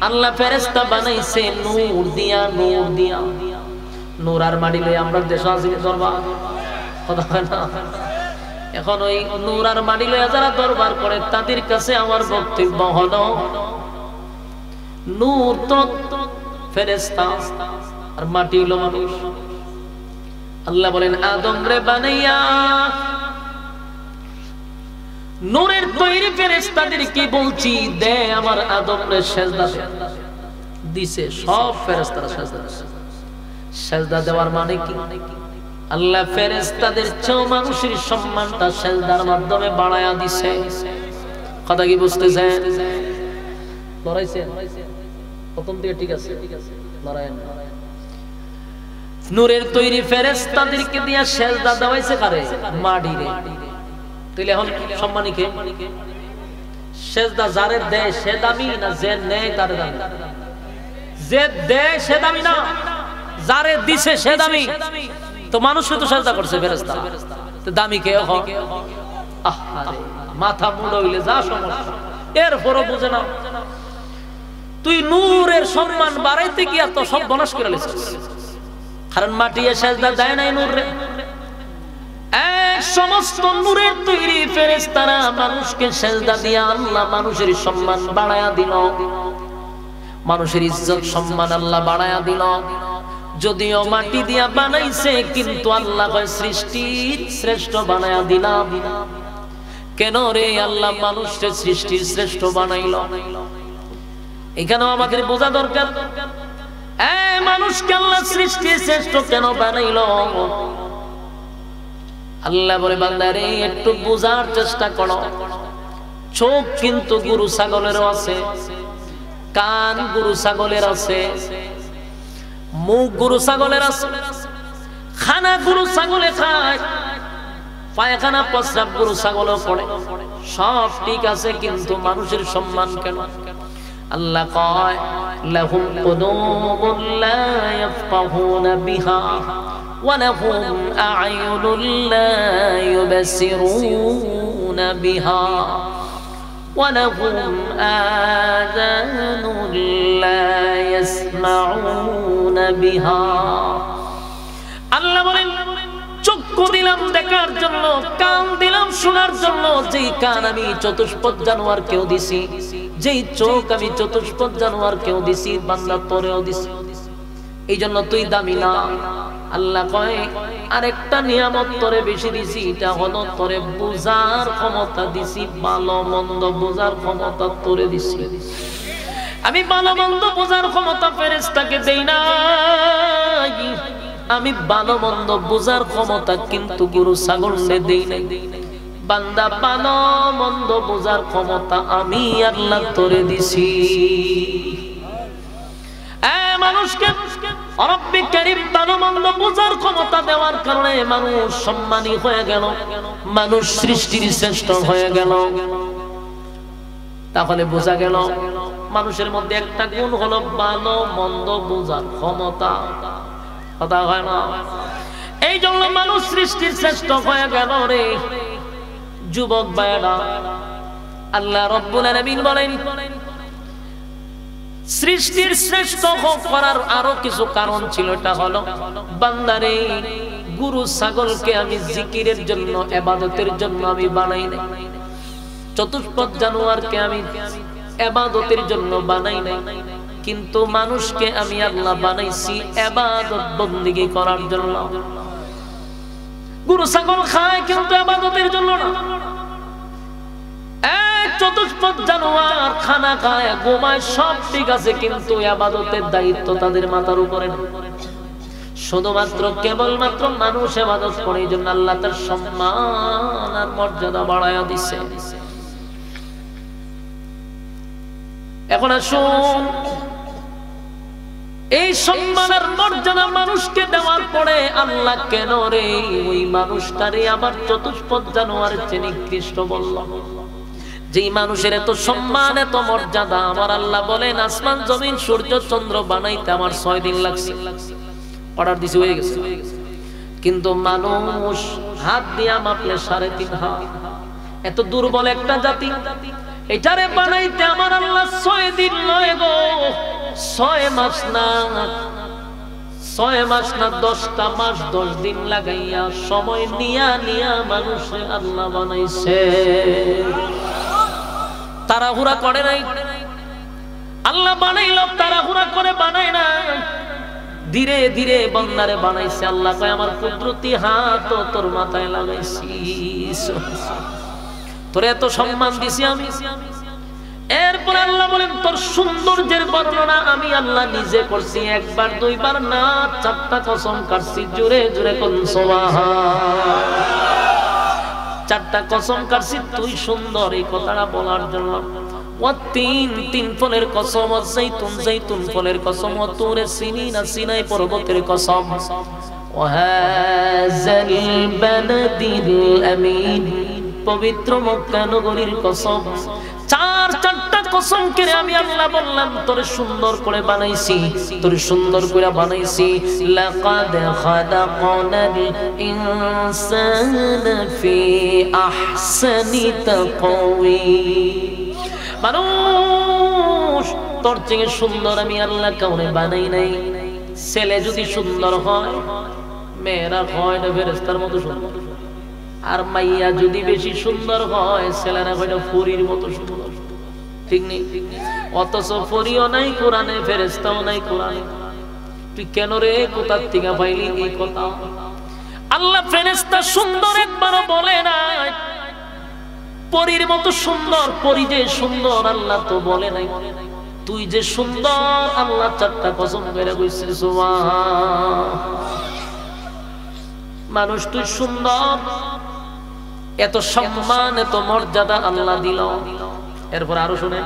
আল্লাহ ফেরেশতা বানাইছে নূর দিয়া, নূর দিয়া। নূর আর মাটি লই আমরা দেশ আছে দরবার, কথা হয় না? এখন ওই নূর আর মাটি লইয়া যারা দরবার করে তাদের কাছে আমার বক্তব্য হলো, নূর তো ফেরেশতা আর মাটি হলো মানুষ। আল্লাহ বলেন আদম রে বানাইয়া নূরের তৈরি ফেরেশতাদেরকে বলছি দে আমার আদম রে সিজদা দিছে। সব ফেরেশতারা সিজদা দিছে। সিজদা দেওয়ার মানে কি? আল্লাহ ফেরেশতাদের চেয়ে মানুষের সম্মানটা সিজদার মাধ্যমে বাড়ায়া দিছে। কথা কি বুঝতেছেন? লড়াইছেন প্রথম দিকে, ঠিক আছে, লড়াইয়েন না। নূরের তৈরি ফেরেশতাদেরকে দিয়া সিজদা দেওয়াইছে কারে? মাটিরে। তাহলে এখন সম্মানী কে? সেজদা যারে দেয় সে দামি না যে নেয় তার দামি? যে দেয় সে দামি না, যারে দিছে সে দামি। তো মানুষে তো সেজদা করছে ফেরেশতা, তো দামি কে হয়? আহারে মাথা মুড়ো হইলে যা সমস্যা, এরপরও বুঝে না। তুই নূরের সম্মান বাড়াইতে গিয়া তো সব বনাশ করে লিছিস। কারণ মাটিয়ে সেজদা দেয় নাই নূর রে। সমস্ত নূরের তৈরি ফেরেশতারা মানুষকে সেজদা দিয়া আল্লাহ মানুষের সম্মান বাড়ায়া দিল, মানুষের ইজ্জত সম্মান আল্লাহ বাড়ায়া দিল। যদিও মাটি দিয়া বানাইছে, কিন্তু আল্লাহ কয় সৃষ্টির শ্রেষ্ঠ বানায়া দিলাম। কেন রে? আল্লাহ মানুষকে সৃষ্টির শ্রেষ্ঠ বানাইল। এখানেও আমাদের বোঝা দরকার, মানুষকে আল্লাহ সৃষ্টির শ্রেষ্ঠ কেন বানাইল। আল্লাহ বলে বান্দারে একটু বোঝার চেষ্টা করো। চোখ কিন্তু গরু ছাগলেরও আছে, কান গরু ছাগলের আছে, মুখ গরু ছাগলের আছে, খানা গরু ছাগলে খায়, পায়খানা প্রস্রাব গরু ছাগলও করে, সব ঠিক আছে, কিন্তু মানুষের সম্মান কেন? আল্লাহ কয় লাহুম কুলুবুন লা ইয়াফকাহুনা বিহা ওয়া লাহুম আ'য়ুনুন লা ইউবসিরুনা বিহা ওয়া লাহুম আযানুন লা ইয়াসমাউনা বিহা। আল্লাহ বলেন চক্ষু দিলাম দেখার জন্য, কান দিলাম শোনার জন্য। যেই কান আমি চতুষ্পদ জানোয়ার কেউ দিছি, যেই চোখ আমি চতুষ্পদ জানোয়ার কেউ দিছি, বান্দা তোরেও দিছি। এই জন্য তুই দামি না। আল্লাহ কয় আরেকটা নিয়ামত তোরে বেশি দিছি, এটা হলো তোরে বুঝার ক্ষমতা দিছি, ভালো মন্দ বুঝার ক্ষমতা তোরে দিছি। আমি ভালো মন্দ বুঝার ক্ষমতা ফেরেশতাকে দেই না, আমি ভালো মন্দ বুঝার ক্ষমতা কিন্তু গরু ছাগলকে দেই নাই। বান্দা ভালো মন্দ বুঝার ক্ষমতা আমি আল্লাহ তোরে দিছি। মানুষকে রব্বি কারীম ভালো মন্দ বুঝার ক্ষমতা দেওয়ার কারণে মানুষ সম্মানী হয়ে গেল, মানুষ সৃষ্টির শ্রেষ্ঠ হয়ে গেল। তাহলে বোঝা গেল মানুষের মধ্যে একটা গুণ হলো ভালো মন্দ বুঝার ক্ষমতা। কথা হয় না? এই জন্য মানুষ সৃষ্টির শ্রেষ্ঠ হয়ে গেল রে যুবক ভাইরা। আল্লাহ রাব্বুল আলামিন বলেন সৃষ্টির শ্রেষ্ঠ করার আরো কিছু কারণ ছিল। এটা হলো বান্দারে গরু ছাগলকে আমি জিকিরের জন্য, ইবাদতের জন্য আমি বানাই নাই। চতুষ্পদ জানোয়ারকে আমি ইবাদতের জন্য বানাই নাই, কিন্তু মানুষকে আমি আল্লাহ বানাইছি ইবাদত বندگی করার জন্য। গরু ছাগল খায় কিন্তু ইবাদতের জন্য না। চতুষ্পদ জানোয়ার খানা খায়, ঘুমায়, সব ঠিক আছে, কিন্তু ইবাদতের দায়িত্ব তাদের মাথার উপরে না। শুধুমাত্র কেবলমাত্র মানুষ ইবাদত করে, এই জন্য আল্লাহ তার সম্মান আর মর্যাদা বাড়ায়া দিছে। এখন আসুন, এই সম্মান আর মর্যাদা মানুষকে দেওয়ার পরে আল্লাহ কেন রে ওই মানুষটারে আবার চতুষ্পদ জানোয়ারের চেয়ে নিকৃষ্ট বলল? যেই মানুষের এত সম্মান এত মর্যাদা, আমার আল্লাহ বলেন আসমান জমিন সূর্য চন্দ্র বানাইতে আমার 6 দিন লাগছে, অর্ডার দিছে, হয়ে গেছে। কিন্তু মানুষ হাত দিয়া মাপলে 3.5 হাত। এত দুর্বল একটা জাতি, এটারে বানাইতে আমার আল্লাহ 6 দিন নয় গো, 6 মাস না, 6 মাস না, 10টা মাস 10 দিন লাগাইয়া সময় নিয়া নিয়া মানুষে আল্লাহ বানাইছে। তাড়াহুড়া করে নাই আল্লাহ, বানাইল তাড়াহুড়া করে বানাই না, ধীরে ধীরে বান্দারে বানাইছে। আল্লাহ কয় আমার কুদরতি হাত তোর মাথায় লাগাইছি, তোরে এত সম্মান দিছি আমি। এরপর আল্লাহ বলেন তোর সৌন্দর্যের বর্ণনা আমি আল্লাহ নিজে করছি, একবার দুইবার না, 4টা কসম কাটছি। জোরে জোরে কোন সুবহান। 4টা কসম কাটছি তুই সুন্দর এই কথাটা বলার জন্য। তিন ফলের কসম, জৈতুন ফলের কসম, তুরে সিনিনা সিনাই পর্বতের কসম, ওয়াহাযাল বালাদিল আমিন পবিত্র মক্কা নগরীর কসম, চারটা কসম করে আমি আল্লাহ বললাম তোরে সুন্দর করে বানাইছি, তোরে সুন্দর করে বানাইছি। লাকাদ খালাকনাল ইনসানা ফি আহসানি তাকওয়িম। মানুষ তোর চেয়ে সুন্দর আমি আল্লাহ কাউরে বানাই নাই। ছেলে যদি সুন্দর হয়, মেয়েরা হয় না ফেরেশতার মতো সুন্দর, আর মাইয়া যদি বেশি সুন্দর হয়, ছেলেরা হয় না পরীর মতো সুন্দর। ঠিক নেই? অথচ পরীও নাই কোরআনে, ফেরেশতাও নাই কোরআনে। তুই কেন রে কোথা থেকে পাইলি এই কথা? আল্লাহ ফেরেশতা সুন্দর একবারও বলে নাই, পরীর মতো সুন্দর, পরী যে সুন্দর আল্লাহ তো বলে নাই। তুই যে সুন্দর আল্লাহ চারটা কসম করে কইছে সুবহান। মানুষ তুই সুন্দর, এত সম্মান এত মর্যাদা আল্লাহ দিল। এরপর আরো শুনেন,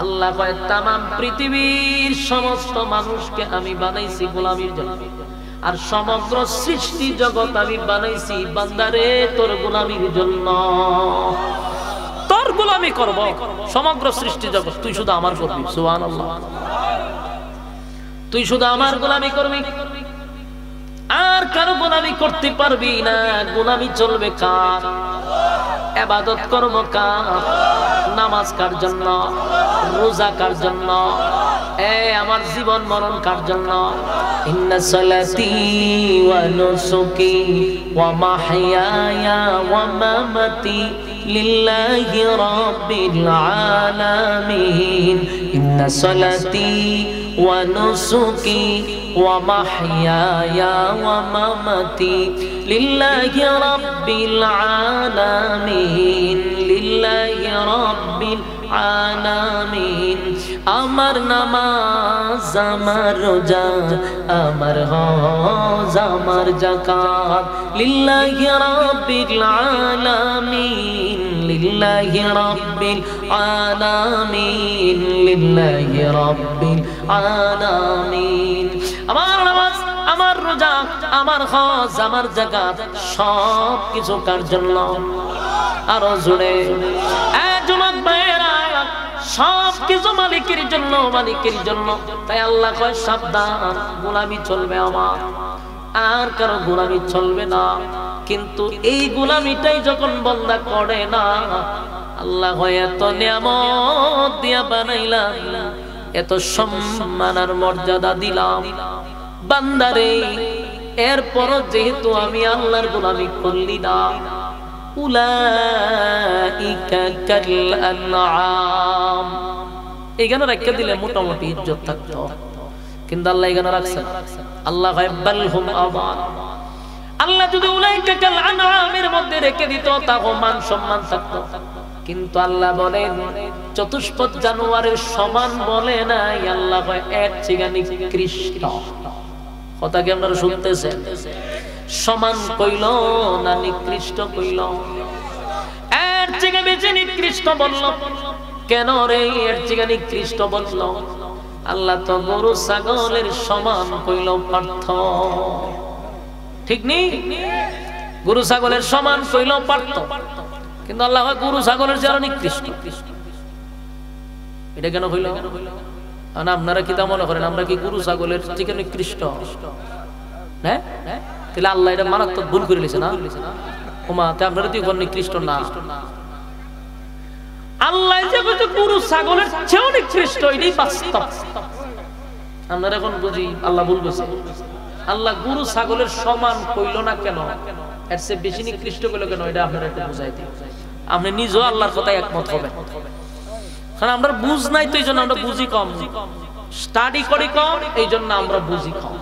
আল্লাহ কয় তামাম পৃথিবীর সমস্ত মানুষকে আমি বানাইছি গোলামীর জন্য, আর সমগ্র সৃষ্টি জগৎ আমি বানাইছি বান্দারে তোর গোলামীর জন্য। তোর গোলামি করব সমগ্র সৃষ্টি জগৎ, তুই শুধু আমার করবি। সুবহানাল্লাহ। তুই শুধু আমার গোলামি করবি, আর কারো গোলামি করতে পারবি না। গোলামি চলবে কার? ইবাদত করব কার? নামাজ কার জন্য? রোজা কার জন্য? আমার জীবন মরণ কার জন্য? ইন্না সালাতি ওয়া নুসুকি ওয়া মাহইয়ায়া ওয়া মামাতি লিল্লাহি রাব্বিল আলামিন। ইন্না সালাতি ওয়া নুসুকি ওয়া মাহইয়ায়া ওয়া মামাতি লিল্লাহি রাব্বিল আলামিন। লিল্লাহি রাব্বিল আলামিন। আমার নামাজ, আমার রোজা, আমার হজ, আমার যাকাত লিল্লাহি রাব্বিল আলামিন। লিল্লাহি রাব্বিল আলামিন। লিল্লাহি রাব্বিল আলামিন। আমার নামাজ, আমার রোজা, আমার হজ, আমার যাকাত সব কিছু কার জন্য? আরো জোরে যুবক ভাইয়েরা, সব কিছু মালিকের জন্য, মালিকের জন্য। তাই আল্লাহ কয় সাবধান, গোলামি চলবে আমার, আর কারো গোলামি চলবে না। কিন্তু এই গোলামিটাই যখন বান্দা করে না, আল্লাহ কয় এত নিয়ামত দিয়া বানাইলাম, এত সম্মান আর মর্যাদা দিলাম বান্দারে, এরপরও যেহেতু আমি আল্লাহর গোলামি করলি না, উলাইকা কাল আনআম। এখানে রাখা দিলে মোটামুটি ইজ্জত থাকতো, কিন্তু আল্লাহ এখানে রাখছেন। আল্লাহ বাল হুম আযাল। আল্লাহ যদি উলাইকা কাল আনআমের মধ্যে রেখে দিত, তাও মান সম্মান থাকতো। কিন্তু আল্লাহ বলেন চতুষ্পদ জানোয়ারের সমান বলে নাই, আল্লাহ কয় এক চেয়ে নিকৃষ্ট। কথা কি আপনারা শুনতেছেন? সমান কইল না নিকৃষ্ট কইল? এর চেয়ে বেশি নিকৃষ্ট বলল কেন রে? এর চেয়ে নিকৃষ্ট বলল আল্লাহ তো গরু ছাগলের সমান কইল পার্থ। ঠিক নেই? গরু ছাগলের সমান কইল পার্থ, কিন্তু আল্লাহ গরু ছাগলের যারা নিকৃষ্ট। এটা কেন কইল? আপনারা কি তা মনে করেন আমরা কি গরু ছাগলের থেকে নিকৃষ্ট? হ্যাঁ, তাহলে আল্লাহ এটা মারাত্মক ভুল করে লিছে না? ওমা তে আপনারা তুই নিকৃষ্ট না। আল্লাহ যে কইছে গরু ছাগলের চেয়েও নিকৃষ্ট, এটাই বাস্তব। আমরা এখন বুঝি আল্লাহ ভুল কইছে। আল্লাহ গরু ছাগলের সমান কইল না কেন? এর চেয়ে বেশি নিকৃষ্ট কইল কেন? এটা আপনারা একটু বুঝাই দিন। আপনি নিজেও আল্লাহর কথায় একমত হবেন। কারণ আমরা বুঝ নাই, তো এই জন্য আমরা বুঝি কম, স্টাডি করি কম, এই জন্য আমরা বুঝি কম।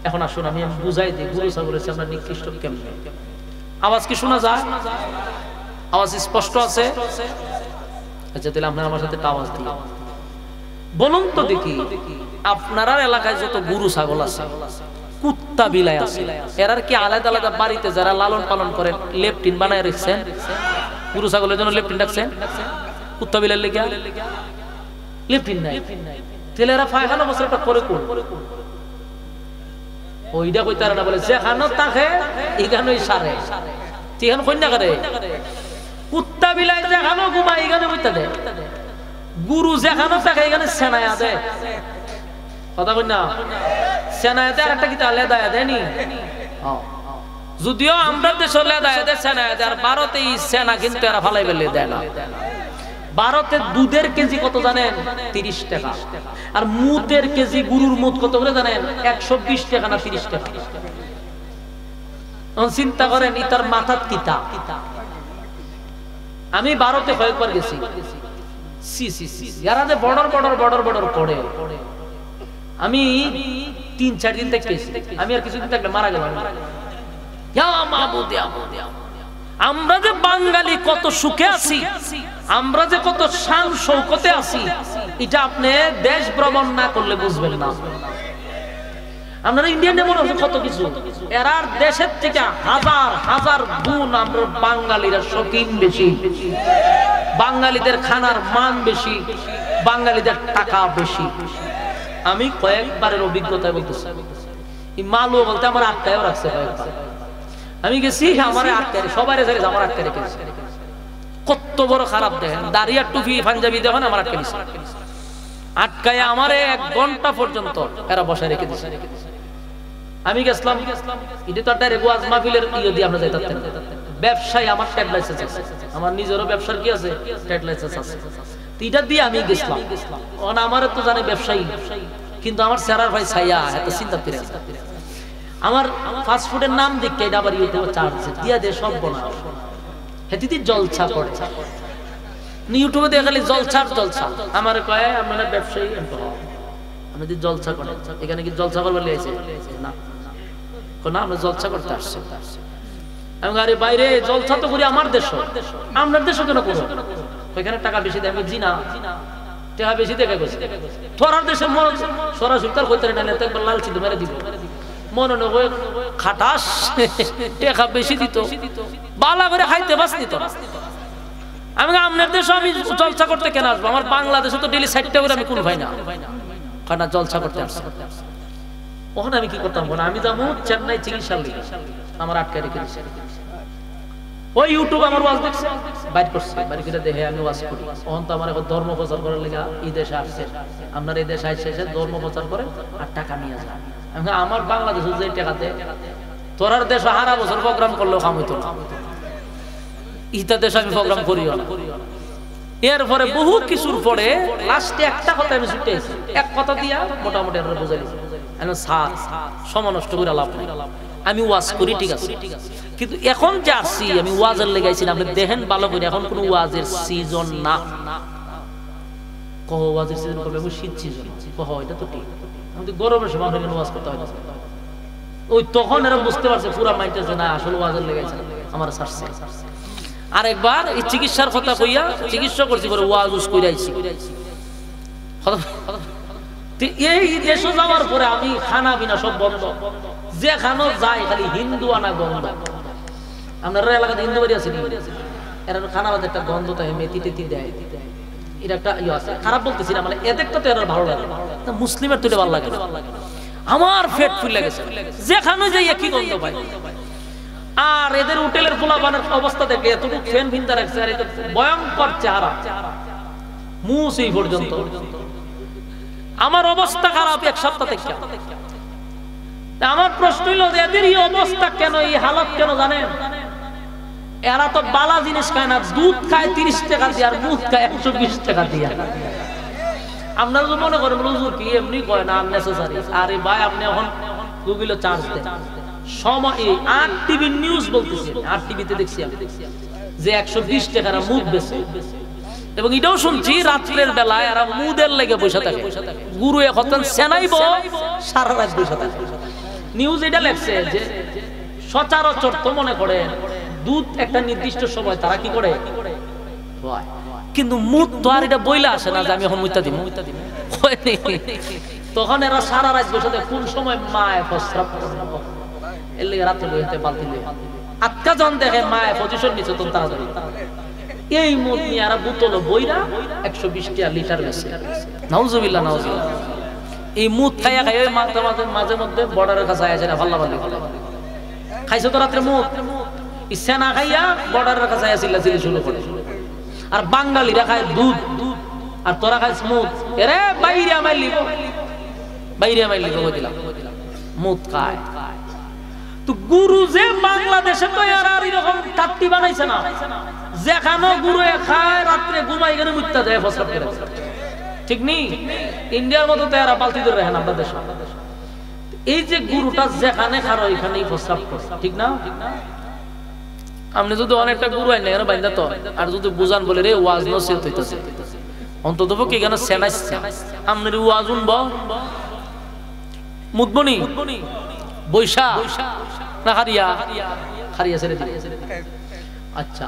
এখন আসুন আমি বুঝাই দিই গরু ছাগলের চেয়ে আমরা নিকৃষ্ট কেমনে। আওয়াজ কি শোনা যায়? আওয়াজ স্পষ্ট আছে? আচ্ছা তাহলে আপনারা আমার সাথে আওয়াজ দিন, বলুন তো দেখি আপনার এলাকায় যত গরু ছাগল আছে, কুত্তা বিলাই আছে, এরার কি আলাদা আলাদা বাড়িতে যারা লালন পালন করে লেপটিন বানায় রেখেছেন? গরু ছাগলের জন্য লেপটিন রাখছেন? কুত্তা বিলাই লেগে লেপটিন নাই, তাহলে এরা পায়খানা বছরটা করে কোন? ওইটা কই তারা না বলে যেখানে থাকে এখানেই সারে, এখানে কন্যা করে কুত্তা বিলাই যেখানে ঘুমাই এখানে বইতে দেয়, গুরু যেখানে থাকে এখানে সেনায়া দেয়। কথা বল না, সেনায়া দেয়। আরেকটা কি তাহলে দেয় দেয়নি? যদিও আমরা দেশে লেদায় দেয় সেনায়া দেয়, আর ভারতে এই সেনা কিন্তু এরা ফালাই বেলে দেয় না। ভারতে দুধের কেজি কত জানেন? 30 টাকা। আর মুতের কেজি, গুরুর মুত কত করে জানেন? 120 টাকা না 30 টাকা। চিন্তা করেন ইতার মাথাত কিতা। আমি ভারতে কয়েকবার গেছি, বর্ডার পড়ে আমি 3-4 দিন থেকে আমি আর কিছুদিন থাকলে মারা গেলাম। আমরা যে বাঙালি কত সুখে আছি, আমরা যে কত শান শৌকতে আছি, এটা আপনি দেশ ভ্রমণ না করলে বুঝবেন না। আপনারা ইন্ডিয়ান মনে হচ্ছে কত কিছু, এরার দেশের থেকে হাজার হাজার গুণ আমরা বাঙালিরা শৌখিন বেশি, বাঙালিদের খানার মান বেশি, বাঙালিদের টাকা বেশি। আমি কয়েকবারের অভিজ্ঞতা বলতেছি, মালু বলতে আমার আটকায়ও রাখছে কয়েকবার। আমি গেছি আমার আটকায়, সবাই আমার আটকায় রেখেছে। কত বড় খারাপ দেখেন, দাঁড়িয়ে টুপি পাঞ্জাবি দেখেন আমার আটকে দিচ্ছে, আটকায় আমার 1 ঘন্টা পর্যন্ত এরা বসায় রেখে দিচ্ছে। আমি গেছিলাম, এটা তো ডাইরেক্ট ওয়াজ মাহফিলের ইয়ে দিয়ে আমরা যাইতাম। ব্যবসায়ী আমার ট্রেড লাইসেন্স আছে, আমার নিজেরও ব্যবসার কি আছে, ট্রেড লাইসেন্স আছে। এটা দিয়ে আমি গেছিলাম। আমার তো জানে ব্যবসায়ী, কিন্তু আমার স্যারার ভাই ছাইয়া এত চিন্তা করে আমার ফাস্ট ফুডের নাম দেখে এটা আবার ইউটিউবে চার্জ দিয়া দিয়ে সব বনা হেতিতে জলছা করে। ইউটিউবে দিয়ে খালি জলছা আমার কয় আপনারা ব্যবসায়ী, আমি যদি জলছা করেন এখানে কি জলছা করবার লেগেছে না, না আমরা জলছা করতে আসছি। আমি আরে বাইরে জলছা তো করি আমার দেশ, আপনার দেশও কেন করো? ওইখানে টাকা বেশি দেয়। আমি জি না, টাকা বেশি দেখা গেছে তোরার দেশে মন সরাসরি তার হইতে না, একবার লাল চিন্তা মেরে দিব মনে নয় খাটাস টাকা বেশি দিত, বালা করে খাইতে বাঁচনি তো। আমি আপনার দেশে আমি জলসা করতে কেন আসবো? আমার বাংলাদেশে তো ডেলি 60টা করে আমি কোন ভাই না খানা জলসা করতে আসছি। ওখানে আমি কি করতাম? আমি যাবো চেন্নাই চিকিৎসার লিগে, আমার আটকে রেখে দিচ্ছে। ওই ইউটিউব আমার ওয়াজ দেখছে, বাইর করছে, বাইর করে দেখে আমি ওয়াজ করি। তখন তো আমার এখন ধর্ম প্রচার করার লেগে এই দেশে আসছে, আপনার এই দেশে আসছে ধর্ম প্রচার করে আর টাকা নিয়ে যায়। আমার বাংলাদেশে যে টাকা দেয়, তোরার দেশে হারা বছর প্রোগ্রাম করলেও কাম হইতো না, ইতা দেশে আমি প্রোগ্রাম করিও না। এরপরে বহু কিছুর পরে লাস্টে একটা কথা আমি ছুটেছি, এক কথা দিয়া মোটামুটি আমরা বুঝাই দিচ্ছি সময় নষ্ট করে লাভ নাই। আমি ওয়াজ করি ঠিক আছে, কিন্তু এখন যে আসছি আমি ওয়াজের লেগাইছি না, আপনি দেখেন ভালো করে, এখন কোন ওয়াজের সিজন না। কহ ওয়াজের সিজন করবে, আমি শীত সিজন কহ, এটা তো ঠিক। আমাদের গরমের সময় ওয়াজ করতে হয়, ওই তখন এরা বুঝতে পারছে পুরা মাইন্ডে না আসলে ওয়াজের লেগাইছে আমার ছাড়ছে। আরেকবার এই চিকিৎসার কথা কইয়া চিকিৎসা করছি, পরে ওয়াজ উস কইরাইছি। এই দেশে যাওয়ার পরে আমি খানা বিনা সব বন্ধ, যেখানে যাই খালি হিন্দু আনা গন্ধ। আপনার এলাকাতে হিন্দু বাড়ি আছে, এরা খানা বাদে একটা গন্ধ থাকে, মেথি টেথি দেয়, এটা একটা ইয়ে আছে। খারাপ বলতেছি না, মানে এদেরটা তো এরা ভালো লাগে, মুসলিমের তো এটা ভালো লাগে না। আমার পেট ফুলে গেছে, যেখানে যাই একই গন্ধ পাই। আর এদের হোটেলের পোলাপানের অবস্থা দেখে এতটুকু ফ্যান ভিন্তা রাখছে, আর এটা ভয়ঙ্কর চেহারা, মুখ এই পর্যন্ত। আমার অবস্থা খারাপ 1 সপ্তাহ থেকে। আমার প্রশ্ন হইল এদের এই অবস্থা কেন, এই হালত কেন জানেন? এরা তো বালা জিনিস খায় না, দুধ খায় 30 টাকা দিয়ে, আর মুখ খায় 120 টাকা দিয়ে। আপনারা তো মনে করেন হুজুর কি এমনি কয় না, আননেসেসারি। আরে ভাই আপনি এখন গুগলে চার্জ দেন, সময় 8 টিভি নিউজ বলতেছে, 8 টিভিতে দেখছি আমি যে 120 টাকার মুখ বেচে। এবং এটাও শুনছি রাত্রের বেলায় এরা মুদের লেগে বসে থাকে, গুরু এখন সেনাইব সারা রাত বসে থাকে। নিউজ এটা লেখছে যে সচরাচর তো মনে করে দুধ একটা নির্দিষ্ট সময় তারা কি করে, কিন্তু মুদ তো আর এটা বইলা আসে না যে আমি এখন মুইতা দিব। তখন এরা সারা রাত বসে থাকে, কোন সময় মায় প্রস্রাব করবে, এর লেগে রাত্রে বইতে বালতি লয়ে আটকা জন দেখে মায় পজিশন নিচ্ছে, তো তাড়াতাড়ি এই মুদ নিয়ে এরা বোতল বইরা 120 টাকা লিটার বেচে। নাউজুবিল্লাহ নাউজুবিল্লাহ। এই মুদ খাইয়া খাইয়া মাঝে মাঝে মাঝে মধ্যে বর্ডারের কাছে আসে না, ভাল্লা ভাল্লি খাইছে তো রাত্রে মুদ। সেনা খাইয়া বর্ডারের কাছে চিল্লাচিল্লি শুরু করে। আর বাঙালিরা খায় দুধ আর তোরা খায় স্মুথ। এরে বাইরিয়া মাইলি দিলাম মুদ খায়। তো গুরু যে বাংলাদেশে তো আর এরকম টাট্টি বানাইছে না, যেখানে গুরু খায় রাত্রে ঘুমাই গেলে মুত্তা যায় ফসল করে, ঠিক নেই? ইন্ডিয়ার মতো তো এরা বালতি ধরে রাখেন আপনার দেশে। এই যে গুরুটা যেখানে খারো এখানেই প্রস্রাব করে, ঠিক না? আপনি যদি অনেকটা গুরু আইন এখানে বাইন্দা তো, আর যদি বুঝান বলে রে ওয়াজ নসিহত হইতেছে, অন্তত পক্ষে এখানে সেনাইছে আপনার ওয়াজ উনব মুদবনি বৈশা না হারিয়া ছেড়ে দিই। আচ্ছা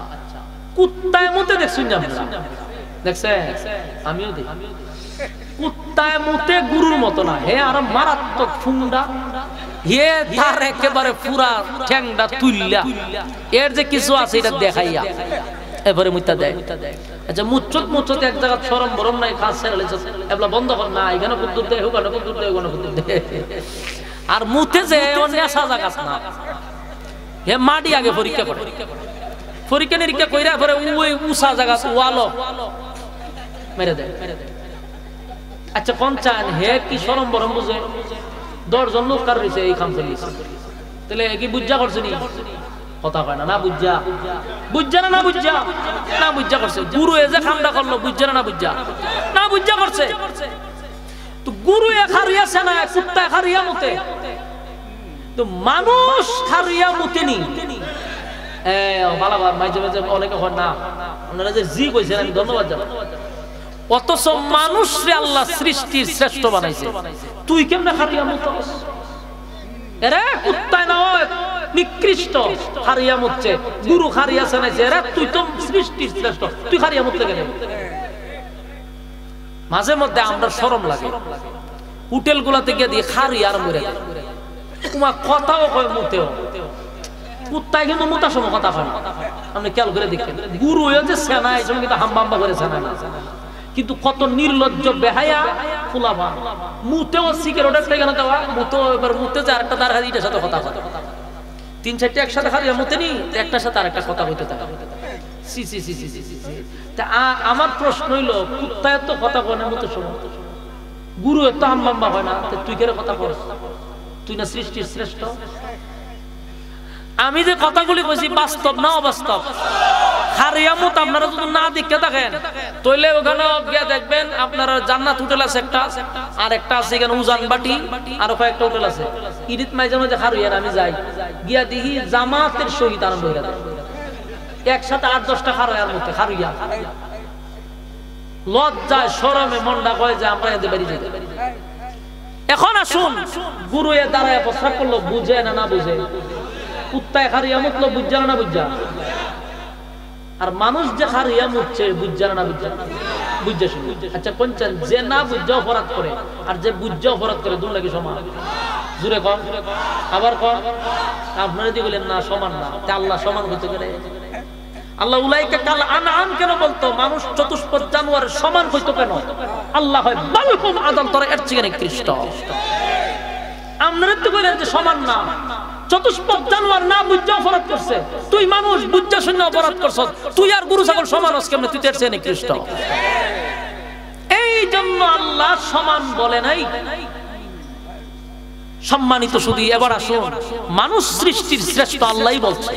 কুত্তায় মতে দেখছেন দেখছে, আমিও দেখি কুত্তায় মতে গুরুর মতো না, হে আর মারাত্মক ফুন্ডা, হে তার একেবারে পুরা ঠ্যাংটা তুললা, এর যে কিছু আছে এটা দেখাইয়া এবারে মুত্তা দেয়। আচ্ছা মুচ্ছত এক জায়গা সরম বরম নাই, কাজ ছেড়ে এবলা বন্ধ কর না, এখানে কুদ্দুর দেয় ওখানে কুদ্দুর দেয় ওখানে কুদ্দুর দেয়। আর মুতে যে নেশা জাগাস না, হে মাটি আগে পরীক্ষা করে, পরীক্ষা নিরীক্ষা কইরা পরে ওই উষা জায়গা ওয়ালো মেরে দেয়। আচ্ছা কোন চান হে কি সরম বরম বুঝে 10 জন লোক কার রয়েছে এই খাম ফেলিছে, তাহলে কি বুঝা করছে নি? কথা কয় না, না বুঝা না বুঝা করছে। গুরু এ যে খামটা করলো বুঝা না বুঝা করছে। তো গুরু এ খারিয়াছে না, কুত্তা খারিয়া মতে, তো মানুষ খারিয়া মতে নি। বালাবার মাঝে মাঝে অনেকে হয় না, ওনারা যে জি কইছেন আমি ধন্যবাদ জানাই। অথচ মানুষ রে আল্লাহ সৃষ্টির শ্রেষ্ঠ বানাইছে, তুই কেমনে খারিয়া মতো? এরে কুত্তায় না নিকৃষ্ট খারিয়া মতছে, গুরু খারিয়া চানাইছে, এরে তুই তো সৃষ্টির শ্রেষ্ঠ, তুই খারিয়া মতলে গেলে। মাঝে মধ্যে আমরা শরম লাগে, হোটেল গুলাতে গিয়ে দিয়ে খারি আর মরে যায়, তোমার কথাও কয় মুতেও, কুত্তায় কিন্তু মোতার সময় কথা কয় না। আপনি খেয়াল করে দেখেন, গুরু যে সেনা এই সময় কিন্তু হাম্বা করে সেনা না, কিন্তু কত নির্লজ্জ বেহায়া ফুলাবা মুতেও সিগারেটের টাকা দেওয়া, মুতেও এবার মুতে যে আরেকটা তার হারিটার সাথে কথা কথা 3-4টা একসাথে খালি মুতে নি, একটার সাথে আরেকটা কথা হইতে থাকে। আমার প্রশ্ন হইল, কুত্তায় তো কথা কয় না মুতের সময়, গুরু এত হাম্বা হয় না, তুই কেন কথা বল? তুই না সৃষ্টির শ্রেষ্ঠ? আমি যে কথাগুলি কইছি বাস্তব না অবাস্তব? খারিয়ামত আপনারা যদি না দেখতে থাকেন তাহলে ওখানে গিয়ে দেখবেন আপনারা জান্নাত হোটেল আছে একটা, আর একটা আছে এখানে উজান বাটি, আর কয়েকটা হোটেল আছে। ঈদ মাঝে মাঝে খারুইয়ার আমি যাই, গিয়া দেখি জামাতের সহিত আরম্ভ হয়ে যায়, একসাথে 8-10টা খারুইয়ার মধ্যে খারুইয়া। লজ্জায় শরমে মনটা কয় যে আমরা এদের বাড়ি যেতে। এখন আসুন, গুরু এ দাঁড়ায় প্রস্রাব করলো, বুঝে না বুঝে? কুত্তায় খারিয়া মুতলো, বুঝা না বুঝা? আর মানুষ যে খারিয়া মুতছে বুঝা না বুঝা? বুঝা শুনে। আচ্ছা কোনছেন যে না বুঝা অপরাধ করে আর যে বুঝা অপরাধ করে দুটো নাকি সমান? জুড়ে কম, আবার কম। আপনারা দিয়ে বলেন না সমান না, আল্লাহ সমান হতে গেলে আল্লাহ উলাইকা কাল আনআম কেন বলতো? মানুষ চতুষ্পদ জানোয়ারের সমান হইতো কেন? আল্লাহ হয় বালহুম আদল, তোরা এর চেয়ে নিকৃষ্ট। আপনারা তো বলেন যে সমান না, চতুষ্পদ জানোয়ার না বুঝা অপরাধ করছে, তুই মানুষ বুঝা শূন্য অপরাধ করছ, তুই আর গরু ছাগল সমান হস কেমনে? তুই এর চেয়ে নিকৃষ্ট। এই জন্য আল্লাহ সমান বলে নাই, সম্মানিত। শুধু এবার আসুন, মানুষ সৃষ্টির শ্রেষ্ঠ আল্লাহই বলছে,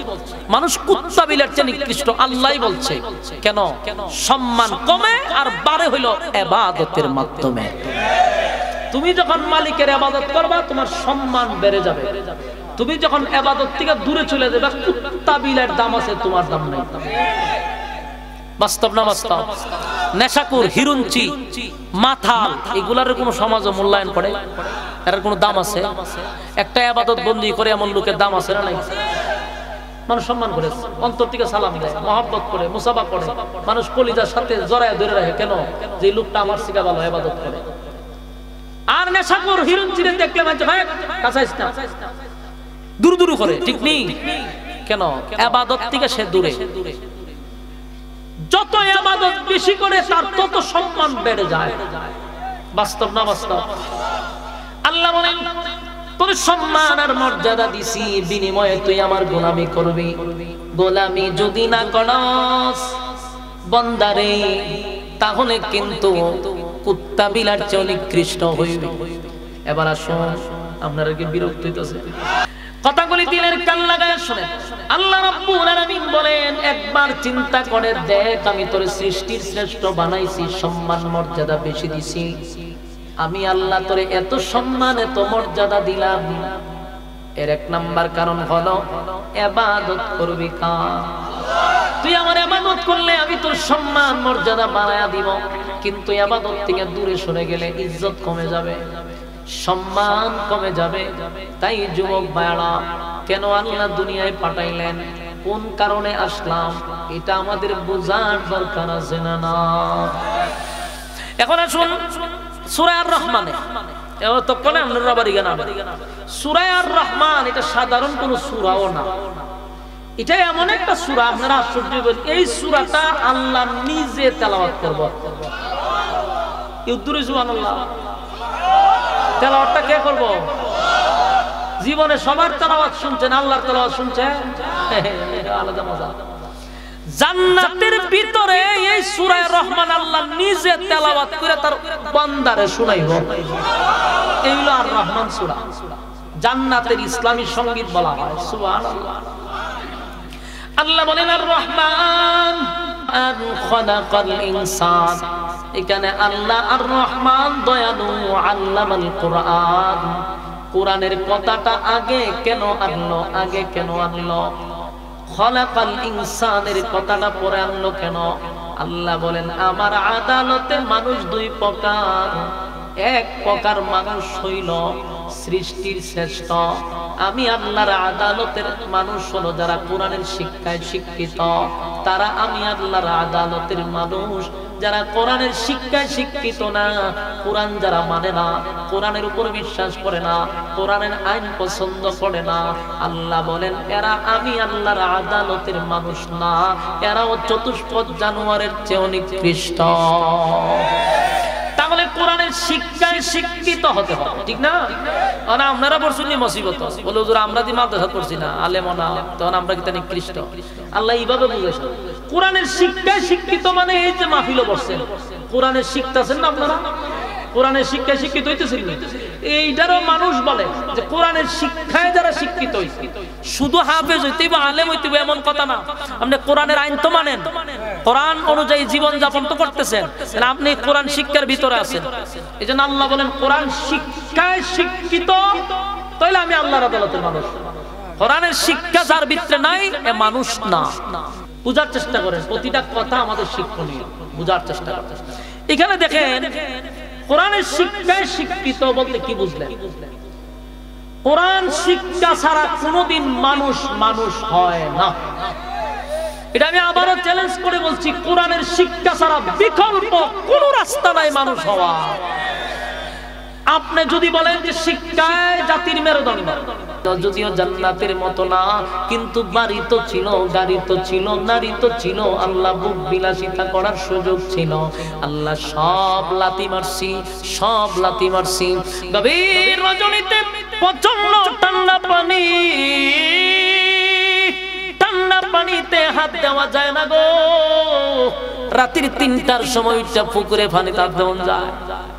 মানুষ কুত্তা বিলের চেয়ে নিকৃষ্ট আল্লাহই বলছে। কেন? সম্মান কমে আর বাড়ে হইল ইবাদতের মাধ্যমে। তুমি যখন মালিকের ইবাদত করবা তোমার সম্মান বেড়ে যাবে, তুমি যখন ইবাদত থেকে দূরে চলে যাবে কুত্তা বিলের দাম আছে, তোমার দাম নাই। বাস্তব না বাস্তব? নেশাকুর, হিরুঞ্চি, মাথাল, এগুলার কোনো সমাজ মূল্যায়ন করে? এর কোনো দাম আছে? একটা ইবাদত বন্দি করে এমন লোকের দাম আছে না নাই? মানুষ সম্মান করে, অন্তর থেকে সালাম দেয়, মহব্বত করে, মুসাফা করে, মানুষ কলিজার সাথে জড়ায় ধরে রাখে। কেন? যে লোকটা আমার শিখা ভালো ইবাদত করে। আর নেশাকুর, হিরুঞ্চিরে দেখলে মানে ভাই কাছাইছ না, দূর দূর করে, ঠিক নেই? কেন? ইবাদত থেকে সে দূরে। যত ইবাদত বেশি করে তার তত সম্মান বেড়ে যায়। বাস্তব না বাস্তব? আল্লাহ বলেন তোর সম্মান আর মর্যাদা দিছি, বিনিময়ে তুই আমার গোলামি করবি। গোলামি যদি না করস বান্দারে, তাহলে কিন্তু কুত্তা বিলার চেয়ে নিকৃষ্ট হইবে। এবার আসুন, আপনারা কি বিরক্ত হইতেছে? কথাগুলি দিলের কান লাগায় শুনেন। আল্লাহ রাব্বুল আলামিন বলেন, একবার চিন্তা করে দেখ, আমি তোর সৃষ্টির শ্রেষ্ঠ বানাইছি, সম্মান মর্যাদা বেশি দিছি। আমি আল্লাহ তোরে এত সম্মান এত মর্যাদা দিলাম, এর এক নাম্বার কারণ হলো ইবাদত করবি কার। তুই আমার ইবাদত করলে আমি তোর সম্মান মর্যাদা বাড়ায়া দিব, কিন্তু ইবাদত থেকে দূরে সরে গেলে ইজ্জত কমে যাবে, সম্মান কমে যাবে। তাই যুবক ভাইরা, কেন আল্লাহ দুনিয়ায় পাঠাইলেন, কোন কারণে আসলাম, এটা আমাদের বোঝার দরকার আছে না? না। এখন আসুন সূরা আর রহমানে, এতক্ষণে আপনারা বাড়ি গেলাম। সূরা আর রহমান এটা সাধারণ কোন সূরাও না, এটা এমন একটা সূরা, আপনারা আশ্চর্য হবেন, এই সূরাটা আল্লাহ নিজে তেলাওয়াত করব। ইউদ্দুরি সুবহানাল্লাহ, তেলাওয়াতটা কে করব? জীবনে সবার তেলাওয়াত শুনছেন, আল্লাহর তেলাওয়াত শুনছেন, আলাদা মজা। জান্নাতের ভিতরে এই সূরা রহমান আল্লাহ নিজে তেলাওয়াত করে তার বান্দারে শুনাইব। এই হলো আর রহমান সূরা, জান্নাতের ইসলামী সঙ্গীত বলা হয়। সুবহানাল্লাহ। আল্লাহ বলেন আর রহমান আর খালাকাল ইনসান, এখানে আল্লাহ আর রহমান দয়ালু, আল্লামাল কোরআন। কোরআনের কথাটা আগে কেন আনলো? আগে কেন আনলো? খালাকাল ইনসানের কথাটা পরে আনলো কেন? আল্লাহ বলেন, আমার আদালতে মানুষ দুই প্রকার। এক প্রকার মানুষ হইল সৃষ্টির শ্রেষ্ঠ, আমি আল্লাহর আদালতের মানুষ হলো যারা কোরআনের শিক্ষায় শিক্ষিত, তারা আমি আল্লাহর আদালতের মানুষ। যারা কোরআনের শিক্ষায় শিক্ষিত না, কোরআন যারা মানে না, কোরআনের উপর বিশ্বাস করে না, কোরআনের আইন পছন্দ করে না, আল্লাহ বলেন এরা আমি আল্লাহর আদালতের মানুষ না, এরাও চতুষ্পদ জানোয়ারের চেয়ে নিকৃষ্ট। তাহলে কোরআনের শিক্ষায় শিক্ষিত হতে হবে, ঠিক না? না আপনারা পড়ছেন মুসিবত, বলে হুজুর আমরা দি মাদ্রাসা পড়ছি না, আলেম না, তখন আমরা কি তা নিকৃষ্ট? আল্লাহ এইভাবে বুঝাইছেন, কোরআনের শিক্ষায় শিক্ষিত মানে এই যে মাহফিলে বসছেন, কোরআনের শিখতেছেন না আপনারা, কোরআনের শিক্ষায় শিক্ষিত হইতেছেন না, এইটারও মানুষ বলে যে কোরআনের শিক্ষায় যারা শিক্ষিত হইছে, শুধু হাফেজ হইতে বা আলেম হইতে এমন কথা না। আপনি কোরআনের আইন তো মানেন, কোরআন অনুযায়ী জীবন যাপন তো করতেছেন, আপনি কোরআন শিক্ষার ভিতরে আছেন। এই জন্য আল্লাহ বলেন কোরআন শিক্ষায় শিক্ষিত, তাইলে আমি আল্লাহর আদালতের মানুষ। কোরআনের শিক্ষা যার ভিতরে নাই, এ মানুষ না। বুঝার চেষ্টা করেন, প্রতিটা কথা আমাদের শিক্ষণীয়, বুঝার চেষ্টা করেন। এখানে দেখেন কোরআনের শিক্ষায় শিক্ষিত বলতে কি বুঝলেন? কোরআন শিক্ষা ছাড়া কোনোদিন মানুষ মানুষ হয় না। এটা আমি আবারও চ্যালেঞ্জ করে বলছি, কোরআনের শিক্ষা ছাড়া বিকল্প কোনো রাস্তা নাই মানুষ হওয়া। আপনি যদি বলেন যে শিক্ষায় জাতির মেরুদণ্ড, যদিও জান্নাতের মতো না, কিন্তু বাড়ি তো ছিল, গাড়ি তো ছিল, নারী তো ছিল, আল্লাহ বুক বিলাসিতা করার সুযোগ ছিল, আল্লাহ সব লাথি মারছি, সব লাথি মারছি। গভীর রজনীতে প্রচন্ড ঠান্ডা পানি, ঠান্ডা পানিতে হাত দেওয়া যায় না গো। রাতের ৩টার সময়টা পুকুরে পানি তার দেওয়া যায়,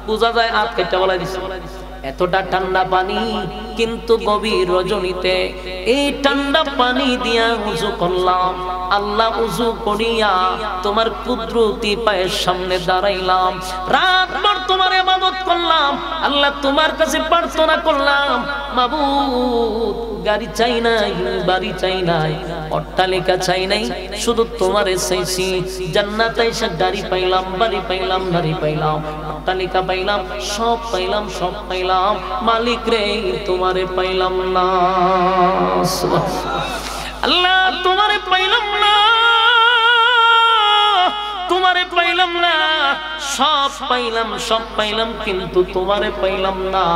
বোঝা যায় হাত কেটে বলা দিচ্ছে, এতটা ঠান্ডা পানি। কিন্তু গভীর রজনীতে এই ঠান্ডা পানি দিয়া উযু করলাম, আল্লাহ উযু করিয়া তোমার কুদরতি পায়ের সামনে দাঁড়াইলাম, রাতভর তোমার ইবাদত করলাম, আল্লাহ তোমার কাছে প্রার্থনা করলাম, মাবুদ গাড়ি চাই নাই, বাড়ি চাই নাই, অট্টালিকা চাই নাই, শুধু তোমারে চাইছি। জান্নাতে এসে গাড়ি পাইলাম, বাড়ি পাইলাম, নারী পাইলাম, অট্টালিকা পাইলাম, সব পাইলাম, সব পাইলাম, মালিক রে তোমারে পাইলাম না। আল্লাহ তোমারে পাইলাম না, তোমারে পাইলাম না, সব পাইলাম, সব পাইলাম, কিন্তু তোমারে পাইলাম না।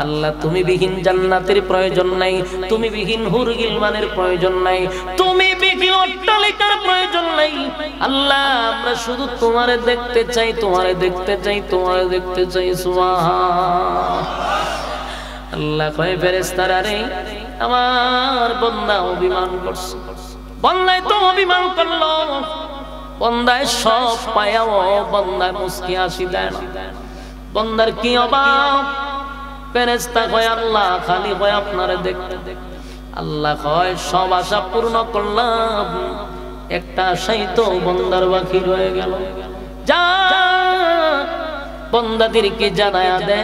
আল্লাহ তুমি বিহীন জান্নাতের প্রয়োজন নাই, তুমি বিহীন হুর গিলমানের প্রয়োজন নাই, তুমি বিহীন অট্টালিকার প্রয়োজন নাই। আল্লাহ আমরা শুধু তোমারে দেখতে চাই, তোমারে দেখতে চাই, তোমারে দেখতে চাই। সুবহান আল্লাহ কয় ফেরেশতারা রে আমার বান্দা অভিমান করছে, বান্দায় তো অভিমান করলো, বান্দায় সব পায়াও বান্দায় মুস্কি হাসি দেয় না, বান্দার কি অভাব? ফেরেশতা কয় আল্লাহ খালি কয় আপনারে দেখতে। আল্লাহ কয় সব আশা পূর্ণ করলাম, একটা আশাই তো বান্দার বাকি রয়ে গেল। যা বান্দাদেরকে জানায়া দে,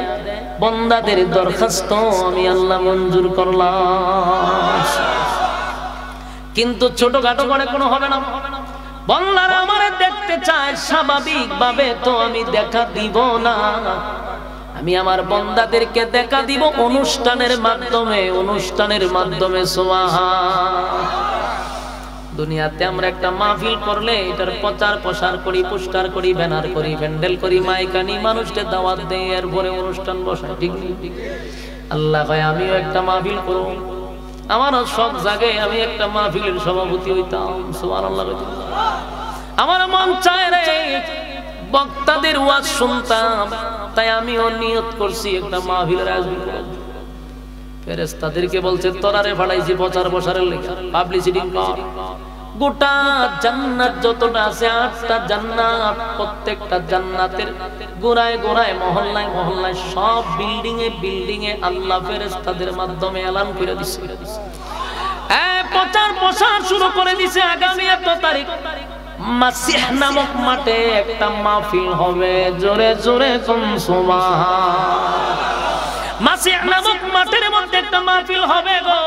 বান্দাদের দরখাস্ত আমি আল্লাহ মঞ্জুর করলাম। কিন্তু ছোটখাটো করে কোনো হবে না। বান্দারা আমারে দেখতে চায়, স্বাভাবিক ভাবে তো আমি দেখা দিব না, আমি আমার বান্দাদেরকে দেখা দিব অনুষ্ঠানের মাধ্যমে, অনুষ্ঠানের মাধ্যমে। সুবহান। দুনিয়াতে আমরা একটা মাহফিল করলে এটার প্রচার প্রসার করি, পোস্টার করি, ব্যানার করি, প্যান্ডেল করি, মাইকানি, মানুষকে দাওয়াত দেই, এরপরে অনুষ্ঠান বসাই, ঠিক নেই? আল্লাহ কয় আমিও একটা মাহফিল করব, আমারও সব জায়গায় আমি একটা মাহফিলের সভাপতি হইতাম। সুবহানাল্লাহ। আমার মন চায় রে বক্তাদের ওয়াজ শুনতাম, তাই আমিও নিয়ত করছি একটা মাহফিলের আয়োজন করব। ফেরেশতাদেরকে বলছে তোরারে ফাড়াইছি প্রচার প্রসারের লেখা, পাবলিসিটি কর। গোটা জান্নাত যতটা আছে 8টা জান্নাত, প্রত্যেকটা জান্নাতের গোড়ায় গোড়ায়, মহল্লায় মহল্লায়, সব বিল্ডিং এ বিল্ডিং এ আল্লাহ ফেরেশতাদের মাধ্যমে এলান করে দিছে, প্রচার প্রসার শুরু করে দিছে। আগামী 1 তারিখ মাসিহ নামক মাঠে একটা মাহফিল হবে, জোরে জোরে কোন সুবহান। মাসিহ নামক মাঠের মধ্যে একটা মাহফিল হবে গো,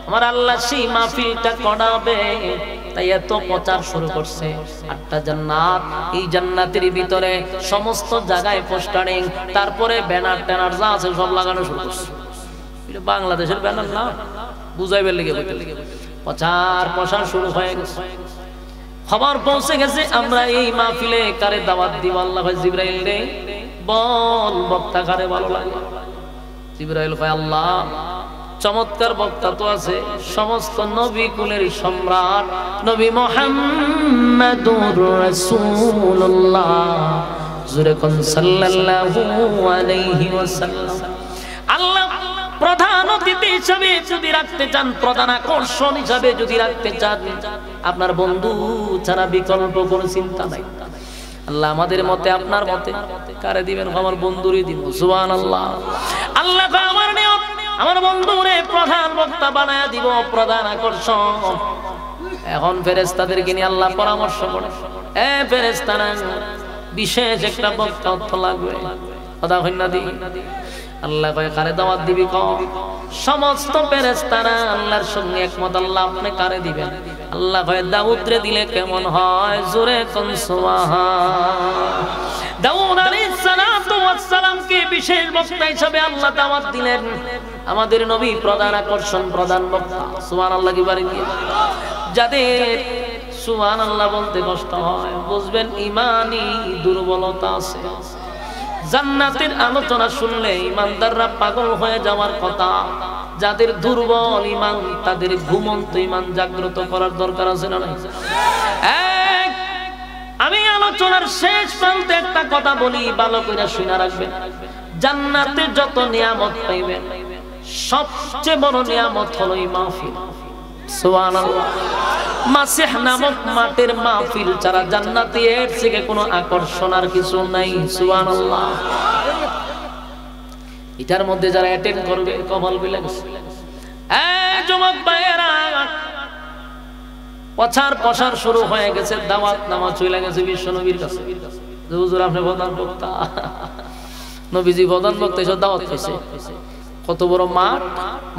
আমার আল্লাহ সেই মাহফিলটা করাবে, তাই এত প্রচার শুরু করছে। 8টা জান্নাত, এই জান্নাতের ভিতরে সমস্ত জায়গায় পোস্টারিং, তারপরে ব্যানার ট্যানার যা আছে সব লাগানো শুরু করছে। এটা বাংলাদেশের ব্যানার না, বুঝাইবার লেগে প্রচার প্রসার শুরু হয়ে গেছে। খবর পৌঁছে গেছে আমরা এই মাহফিলে কারে দাওয়াত দিব। আল্লাহ কয় জিবরাইল রে বল বক্তা কারে ভালো লাগে। জিবরাইল কয় আল্লাহ চমৎকার বক্তা তো আছে, সমস্ত নবী কুলের সম্রাট নবী মুহাম্মাদুর রাসূলুল্লাহ, জোরে কোন সাল্লাল্লাহু আলাইহি ওয়াসাল্লাম। আল্লাহ প্রধান অতিথি হিসেবে যদি রাখতে চান, প্রধান আকর্ষণ হিসেবে যদি রাখতে চান, আপনার বন্ধু ছাড়া বিকল্প কোনো চিন্তা নাই। আল্লাহ আমাদের মতে, আপনার মতে কারে দিবেন? আমার বন্ধুরই দিব। সুবহানাল্লাহ। আল্লাহ আমার নিয়ত, আমার বন্ধুরে প্রধান বক্তা বানায়া দিব, প্রধান আকর্ষণ। এখন ফেরেশতাদেরকে নিয়ে আল্লাহ পরামর্শ করে, ফেরেশতারা বিশেষ একটা বক্তা লাগবে, কথা হই না দি। আল্লাহ কয় কারে দাওয়াত দিবি? কম সমস্ত ফেরেশতারা আল্লাহর সঙ্গে একমত। আল্লাহ আপনি কারে দিবেন? আল্লাহ কয় দাউদরে দিলে কেমন হয়, জোরে কোন সুবহান। দাউদ আলাইহিস সালাতু ওয়াস সালামকে বিশেষ বক্তা হিসেবে আল্লাহ দাওয়াত দিলেন। আমাদের নবী প্রধান আকর্ষণ, প্রধান বক্তা। সুবহানাল্লাহ কি বাড়ি দিয়ে যাদের সুবহানাল্লাহ বলতে কষ্ট হয়, বুঝবেন ইমানি দুর্বলতা আছে। জান্নাতের আলোচনা শুনলে ইমানদাররা পাগল হয়ে যাওয়ার কথা। যাদের দুর্বল ইমান, তাদের ঘুমন্ত ইমান জাগ্রত করার দরকার আছে না নাই? আমি আলোচনার শেষ প্রান্তে একটা কথা বলি, ভালো করে শুনে রাখবেন। জান্নাতে যত নিয়ামত পাইবেন, সবচেয়ে বড় নিয়ামত হলো এই মাহফিল। সুবহানাল্লাহ। মাসিহ নামক মাঠের মাহফিল ছাড়া জান্নাতে এর থেকে কোনো আকর্ষণ আর কিছু নাই। সুবহানাল্লাহ। এটার মধ্যে যারা অ্যাটেন্ড করবে কমাল বিলে গেছে। যুবক ভাইয়েরা, প্রচার প্রসার শুরু হয়ে গেছে, দাওয়াত নামা চলে গেছে বিশ্ব নবীর কাছে। হুজুর আপনি প্রধান বক্তা, নবীজি প্রধান বক্তা, এসব দাওয়াত পাইছে। কত বড় মাঠ,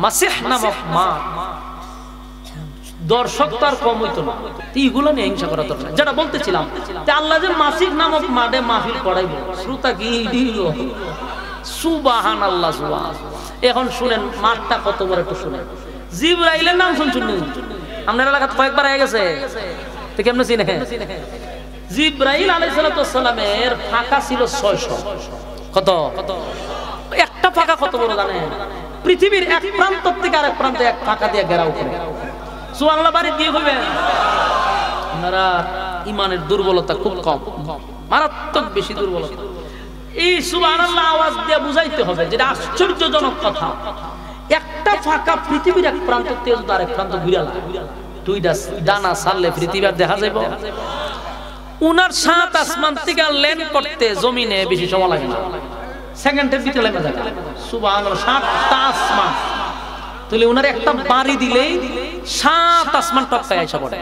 মাসিহ নামক মাঠ, দর্শক তো আর কম হইতো না। এইগুলো নিয়ে হিংসা করা দরকার। যেটা বলতেছিলাম, আল্লাহ যে মাসিহ নামক মাঠে মাহফিল করাইব, শ্রোতা কি দিল? সুবহানাল্লাহ, সুবহানাল্লাহ। এখন শুনেন মাঠটা কত বড়, একটু শুনেন। জিবরাইলের নাম শুনছেন? আপনার এলাকাতে কয়েকবার হয়ে গেছে, তো কেমনে চিনে? জিবরাইল আলাইহিস সালামের ফাঁকা ছিল 600। কত? একটা ফাঁকা কত বড় জানেন? পৃথিবীর এক প্রান্ত থেকে আরেক প্রান্তে এক ফাঁকা দিয়ে ঘেরাও করে। সুবহানাল্লাহ। বাড়ি দিয়ে হইবে আপনারা ইমানের দুর্বলতা খুব কম, মারাত্মক বেশি দুর্বলতা। এই সুবহানাল্লাহ আওয়াজ দিয়ে বুঝাইতে হবে, যেটা আশ্চর্যজনক কথা। একটা ফাঁকা পৃথিবীর এক প্রান্ত তেজ আরেক প্রান্ত ঘুরালা, দুইটা ডানা ছাড়লে পৃথিবী আর দেখা যাবে? উনার 7 আসমান থেকে ল্যান্ড করতে জমিনে বেশি সময় লাগে না, সেকেন্ডের ভিতরে লেগে যায়। সুবহানাল্লাহ, 7টা আসমান তুলে উনার একটা বাড়ি দিলেই 7 আসমান টপকায় আইসা পড়ে।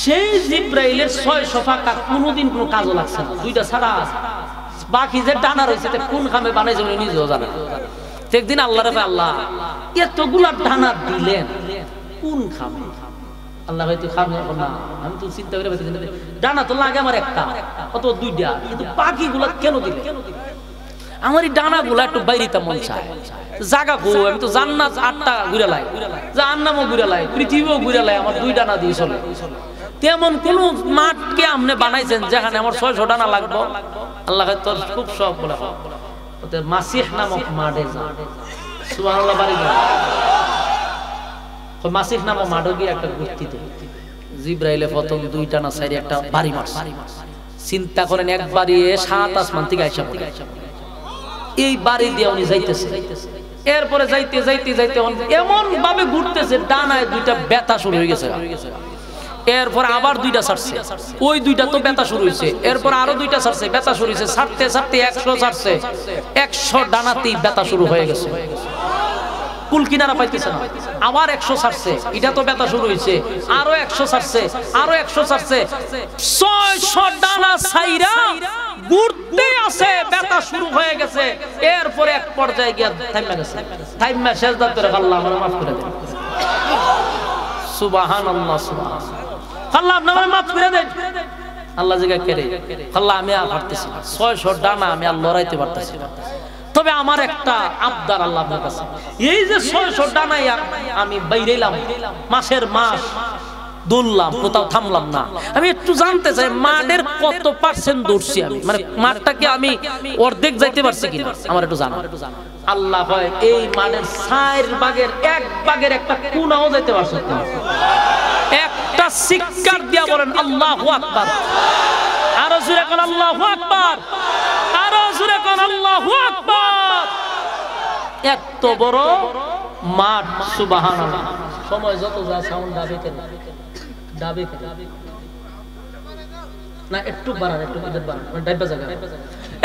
সেই জিব্রাইলের 600 ফাঁকা কোনোদিন কোনো কাজও লাগছে না, দুইটা ছাড়া। বাকি যে ডানা রয়েছে কোন খামে বানাইছে উনি নিজেও জানে। একদিন আল্লাহ রে, আল্লাহ এতগুলা ডানা দিলেন কোন খামে? আল্লাহ হয়তো খামে না, আমি তো চিন্তা করে ডানা তো লাগে আমার একটা, অত দুইটা, কিন্তু বাকিগুলা কেন দিলে? আমার এই ডানা গুলা একটু বাইরিতে মন চায়, জাগা গো, আমি তো জান্নাত 8টা ঘুরে লাই, জাহান্নামও ঘুরে লাই, পৃথিবীও ঘুরে লাই, আমার 2 ডানা দিয়ে চলে। তেমন কোন মাঠকে আপনি বানাইছেন যেখানে আমার 600 ডানা লাগবো? আল্লাহ তোর খুব শখ বলে মাসিহ নামক মাঠে যা। সুবহানাল্লাহ, বাড়ি যা, মাসিহ নামক মাঠে গিয়ে একটা ঘুরতে দেয়। জিব্রাইলে প্রথম 2 ডানা সাইডে একটা বাড়ি মারছে। চিন্তা করেন, একবারই 7 আসমান থেকে আইসা পড়ে। এই বাড়ি দিয়ে উনি যাইতেছে, এরপরে যাইতে যাইতে যাইতে এমন ভাবে ঘুরতেছে ডানায় 2টা ব্যথা শুরু হয়ে গেছে। এরপর আবার 2টা ছাড়ছে, ওই 2টা তো ব্যথা শুরু হয়েছে। এরপর আরো 2টা ছাড়ছে, ব্যথা শুরু হয়েছে। ছাড়তে ছাড়তে 100 ছাড়ছে, 100 ডানাতেই ব্যথা শুরু হয়ে গেছে, কুল কিনারা পাইতেছে না। আবার 100 ছাড়ছে, এটা তো ব্যথা শুরু হয়েছে। আরো 100 ছাড়ছে, আরো 100 ছাড়ছে, 600 ডানা ছাইরা ঘুরতে আছে, ব্যথা শুরু হয়ে গেছে। এরপরে এক পর্যায়ে গিয়ে থাইমা গেছে, থাইমা সেজদা করে আল্লাহ আমারে মাফ করে দেন। সুবহানাল্লাহ, সুবহানাল্লাহ, আল্লাহ আপনারে মাফ করে দেন। আল্লাহ জিজ্ঞাসা করে, আল্লাহ আমি আর পারতেছি না, 600 ডানা আমি আর লড়াইতে পারতেছি না, তবে আমার একটা আবদার আল্লাহ আপনার কাছে। এই যে 600 ডানাই আমি বাইরেলাম, মাসের মাস দৌড়লাম, কোথাও থামলাম না, আমি একটু জানতে চাই মাঠের কত পার্সেন্ট দৌড়ছি আমি, মানে মাঠটাকে আমি অর্ধেক যাইতে পারছি কিনা আমার একটু জানা। আল্লাহ হয় এই মাঠের 4 ভাগের 1 ভাগের একটা কোনাও যাইতে পারছো না। একটা চিৎকার দিয়া বলেন আল্লাহু আকবার, আরো জোরে কোন আল্লাহু আকবার, আরো জোরে কোন আল্লাহু আকবার। এত বড় মাঠ, সুবহানাল্লাহ। সময় যত যা সাউন্ড দাবে কেন, দাবে না, একটু বাড়ান, একটু ইদর বাড়ান, ডাইবা জায়গা।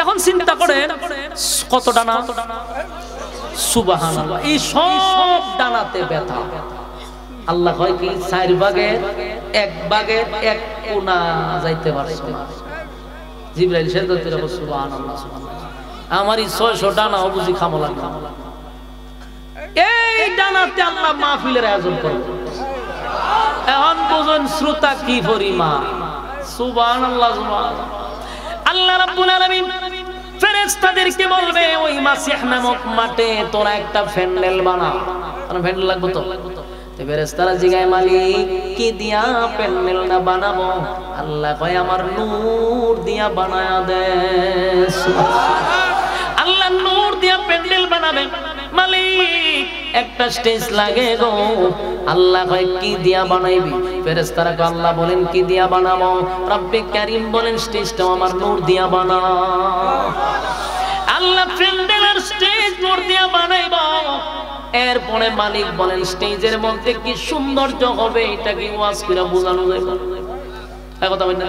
এখন চিন্তা করেন কত ডানা, সুবহানাল্লাহ। এই সব ডানাতে ব্যথা। আল্লাহ কয় কি 4 ভাগের 1 ভাগের 1 কোনা যাইতে পারছো না। জিবরাইল সেজদা করে বলে সুবহানাল্লাহ, সুবহানাল্লাহ, আমারই 600 ডানা বুঝি খামো লাগবে। এই ডানাতে আল্লাহ মাহফিলের আয়োজন করবে। এখন বুঝুন শ্রোতা কি পরিমাণ। সুবহানাল্লাহ, সুবহানাল্লাহ। আল্লাহ রাব্বুল আলামিন ফেরেশতাদেরকে বলবে ওই মাসিহ নামক মাঠে তোরা একটা প্যান্ডেল বানা। কারণ প্যান্ডেল লাগবে তো। ফেরেশতারা জিগায় মালিক কি দিয়া প্যান্ডেলটা বানাবো? আল্লাহ কয় আমার নূর দিয়া বানায়া দে। আল্লাহ নূর দিয়া প্যান্ডেল বানাবে। মালিক একটা স্টেজ লাগে গো। আল্লাহ কয় কি দিয়া বানাইবি? ফেরেশতারা কয় আল্লাহ বলেন কি দিয়া বানাবো? রব্বে কারীম বলেন স্টেজটাও আমার নূর দিয়া বানাও। আল্লাহ প্যান্ডেলের স্টেজ নূর দিয়া বানাইবো। এরপরে মালিক বলেন স্টেজের মধ্যে কি সৌন্দর্য হবে এটা কি ওয়াজ করে বোঝানো যায় না? কথা বলেন না?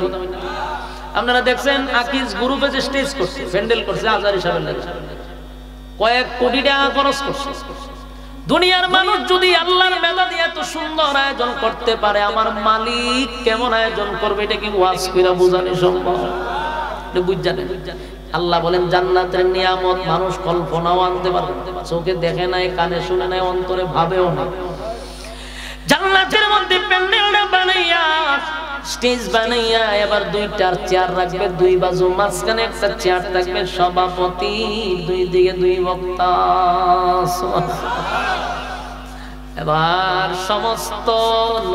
আপনারা দেখছেন আকিজ গ্রুপে যে স্টেজ করছে, প্যান্ডেল করছে, হাজার হিসাবে লাগে কয়েক কোটি টাকা খরচ করছে। দুনিয়ার মানুষ যদি আল্লাহর মেলা দিয়ে এত সুন্দর আয়োজন করতে পারে, আমার মালিক কেমন আয়োজন করবে এটা কি ওয়াজ করে বোঝানো সম্ভব? এটা বুঝছেন? আল্লাহ বলেন জান্নাতের নিয়ামত মানুষ কল্পনাও আনতে পারবে না, চোখে দেখে নাই, কানে শুনে নাই, অন্তরে ভাবেও না। জান্নাতের মধ্যে প্যান্ডেলটা বানাইয়া স্টেজ বানাইয়া এবার 2টা চেয়ার রাখবে, 2 বাজু, মাঝখানে একটা চেয়ার থাকবে সভাপতি, 2 দিকে 2 বক্তা। এবার সমস্ত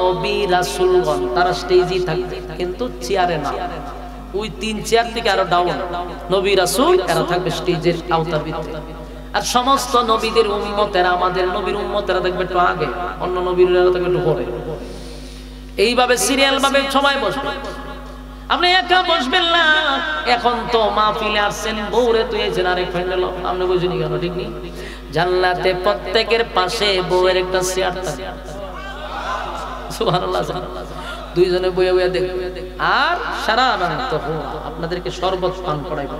নবী রাসূলগণ তারা স্টেজই থাকবে, কিন্তু চেয়ারে না। ওই 3 চেয়ার থেকে আরো ডাউন নবী রাসূল এরা থাকবে স্টেজের আওতার ভিতরে। আর সমস্ত নবীদের উম্মতেরা, আমাদের নবীর উম্মতেরা থাকবে একটু আগে, অন্য নবীরা থাকবে একটু পরে। এইভাবে সিরিয়াল ভাবে সবাই বসবে। আপনি একা বসবেন না। এখন তো মাহফিলে আসছেন, বউরে তুইছেন আরেক ফাইনাল, আপনি বুঝিনি কেন? ঠিক নেই? জান্নাতে প্রত্যেকের পাশে বউয়ের একটা চেয়ার থাকে। সুবহানাল্লাহ। দুইজনে বইয়া বইয়া দেখবে, আর সারা রাত আপনাদেরকে শরবত পান করাইব,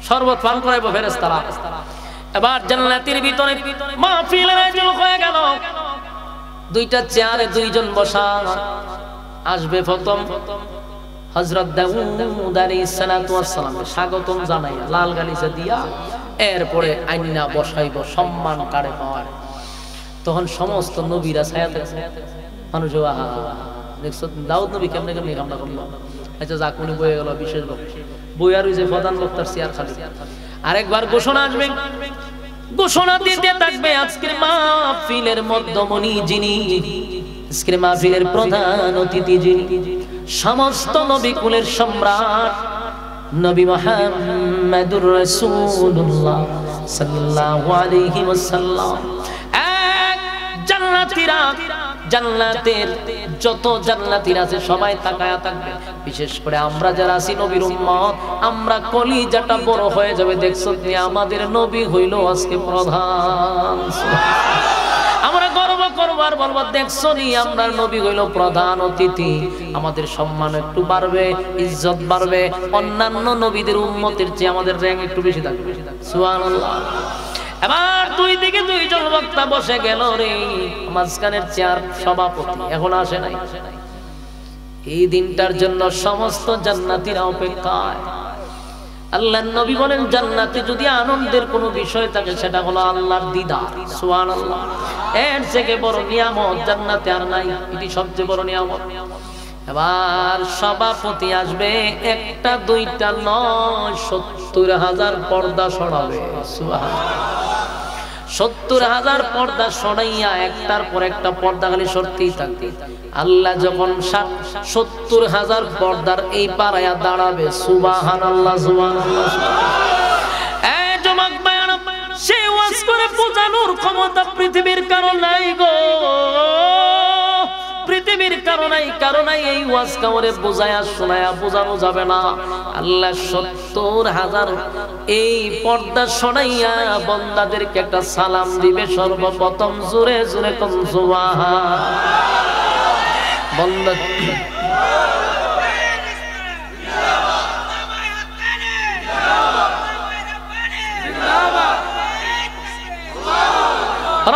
শরবত পান করাইব ফেরেশতারা। এবার জান্নাতের ভিতরে মাহফিলের আয়োজন হয়ে গেল। দুইটা চেয়ারে দুইজন বসা। আসবে প্রথম হযরত দাউদ আলাইহিস সালাতু ওয়াস সালাম, স্বাগতম জানাইয়া লাল গালিচা দিয়া এরপরে আইনা বসাইব সম্মান কারে পাওয়ার। তখন সমস্ত নবীরা ছায়াতে মানুষ, আহা দেখছো দাউদ নবী কেমনে কেমনে কামনা করলো। আচ্ছা যাক, উনি বয়ে গেল বিশেষ লোক, বই আর ওই যে প্রধান বক্তার চেয়ার খালি। আরেকবার ঘোষণা আসবে, ঘোষণা দিতে থাকবে আজকের মাহফিলের মধ্যমণি যিনি, আজকের মাহফিলের প্রধান অতিথি যিনি, সমস্ত নবী কুলের সম্রাট নবী মুহাম্মদুর রাসূলুল্লাহ সাল্লাল্লাহু আলাইহি ওয়াসাল্লাম। এক জান্নাতীরা, জান্নাতের যত জান্নাতীরা আছে সবাই তাকায়া থাকবে। বিশেষ করে আমরা যারা আছি নবীর উম্মত, আমরা কলিজাটা বড় হয়ে যাবে। দেখছো আমাদের নবী হইল আজকে প্রধান। আমরা গর্ব করব আর বলবো, দেখছো নি আমরা নবী হইল প্রধান অতিথি। আমাদের সম্মান একটু বাড়বে, ইজ্জত বাড়বে, অন্যান্য নবীদের উম্মতের চেয়ে আমাদের র‍্যাঙ্ক একটু বেশি থাকবে। সুবহানাল্লাহ। এবার দুই দিকে দুইজন বক্তা বসে গেল রে। মাঝখানের চেয়ার সভাপতি এখন আসে নাই। এই দিনটার জন্য সমস্ত জান্নাতীরা অপেক্ষায়। আল্লাহর নবী বলেন, জান্নাতে যদি আনন্দের কোনো বিষয় থাকে সেটা হলো আল্লাহর দিদার। সুবহানাল্লাহ। এর থেকে বড় নিয়ামত জান্নাতে আর নাই, এটি সবচেয়ে বড় নিয়ামত। এবার সভাপতি আসবে, একটা দুইটা নয় ৭০,০০০ পর্দা সরাবে। সুবহানাল্লাহ। ৭০,০০০ পর্দা সরাইয়া একটার পর একটা পর্দা খালি সরতেই থাকবে। আল্লাহ যখন ৭০,০০০ পর্দার এই পাড়ায়া দাঁড়াবে, সুবহানাল্লাহ সুবহানাল্লাহ। এই জমাক বায়ান, সে ওয়াজ করে বোঝানোর ক্ষমতা পৃথিবীর কারো নাই গো, পৃথিবীর কারণে এই ওয়াজ কাউরে বোঝায়া শোনায়া বোঝানো যাবে না। আল্লাহ ৭০,০০০ এই পর্দা শোনাইয়া বান্দাদেরকে একটা সালাম দিবে। সর্বপ্রথম জোরে জোরে কোন সুবহানাল্লাহ। বান্দা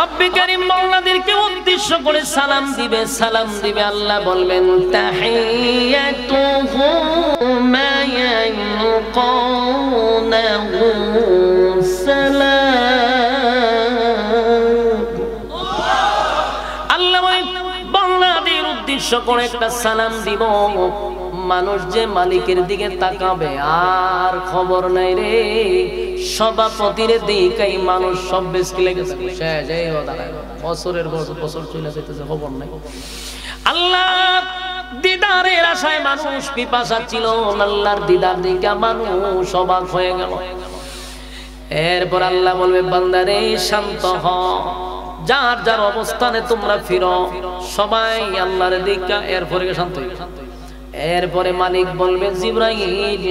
রব্বি কারীম বান্দাদেরকে উদ্দেশ্য করে সালাম দিবে, সালাম দিবে। আল্লাহ বলবেন, তাহিয়াতুহু মা ইয়ালকানাহু সালাম। আল্লাহ বান্দাদের উদ্দেশ্য করে একটা সালাম দিব। মানুষ যে মালিকের দিকে তাকাবে আর খবর নাই রে। সভাপতির দিকেই মানুষ সব বেশি লেগেছে, শেষ এই বছরের বছর চলে যেতেছে, খবর নাই। আল্লাহ দিদারের আশায় মানুষ পিপাসা ছিল, আল্লাহর দিদার দিকে মানুষ অবাক হয়ে গেল। এরপর আল্লাহ বলবে, বান্দারে শান্ত হ, যার যার অবস্থানে তোমরা ফিরো, সবাই আল্লাহর দিকে। এরপরে শান্ত। এরপরে মালিক বলবে, জিবরাইল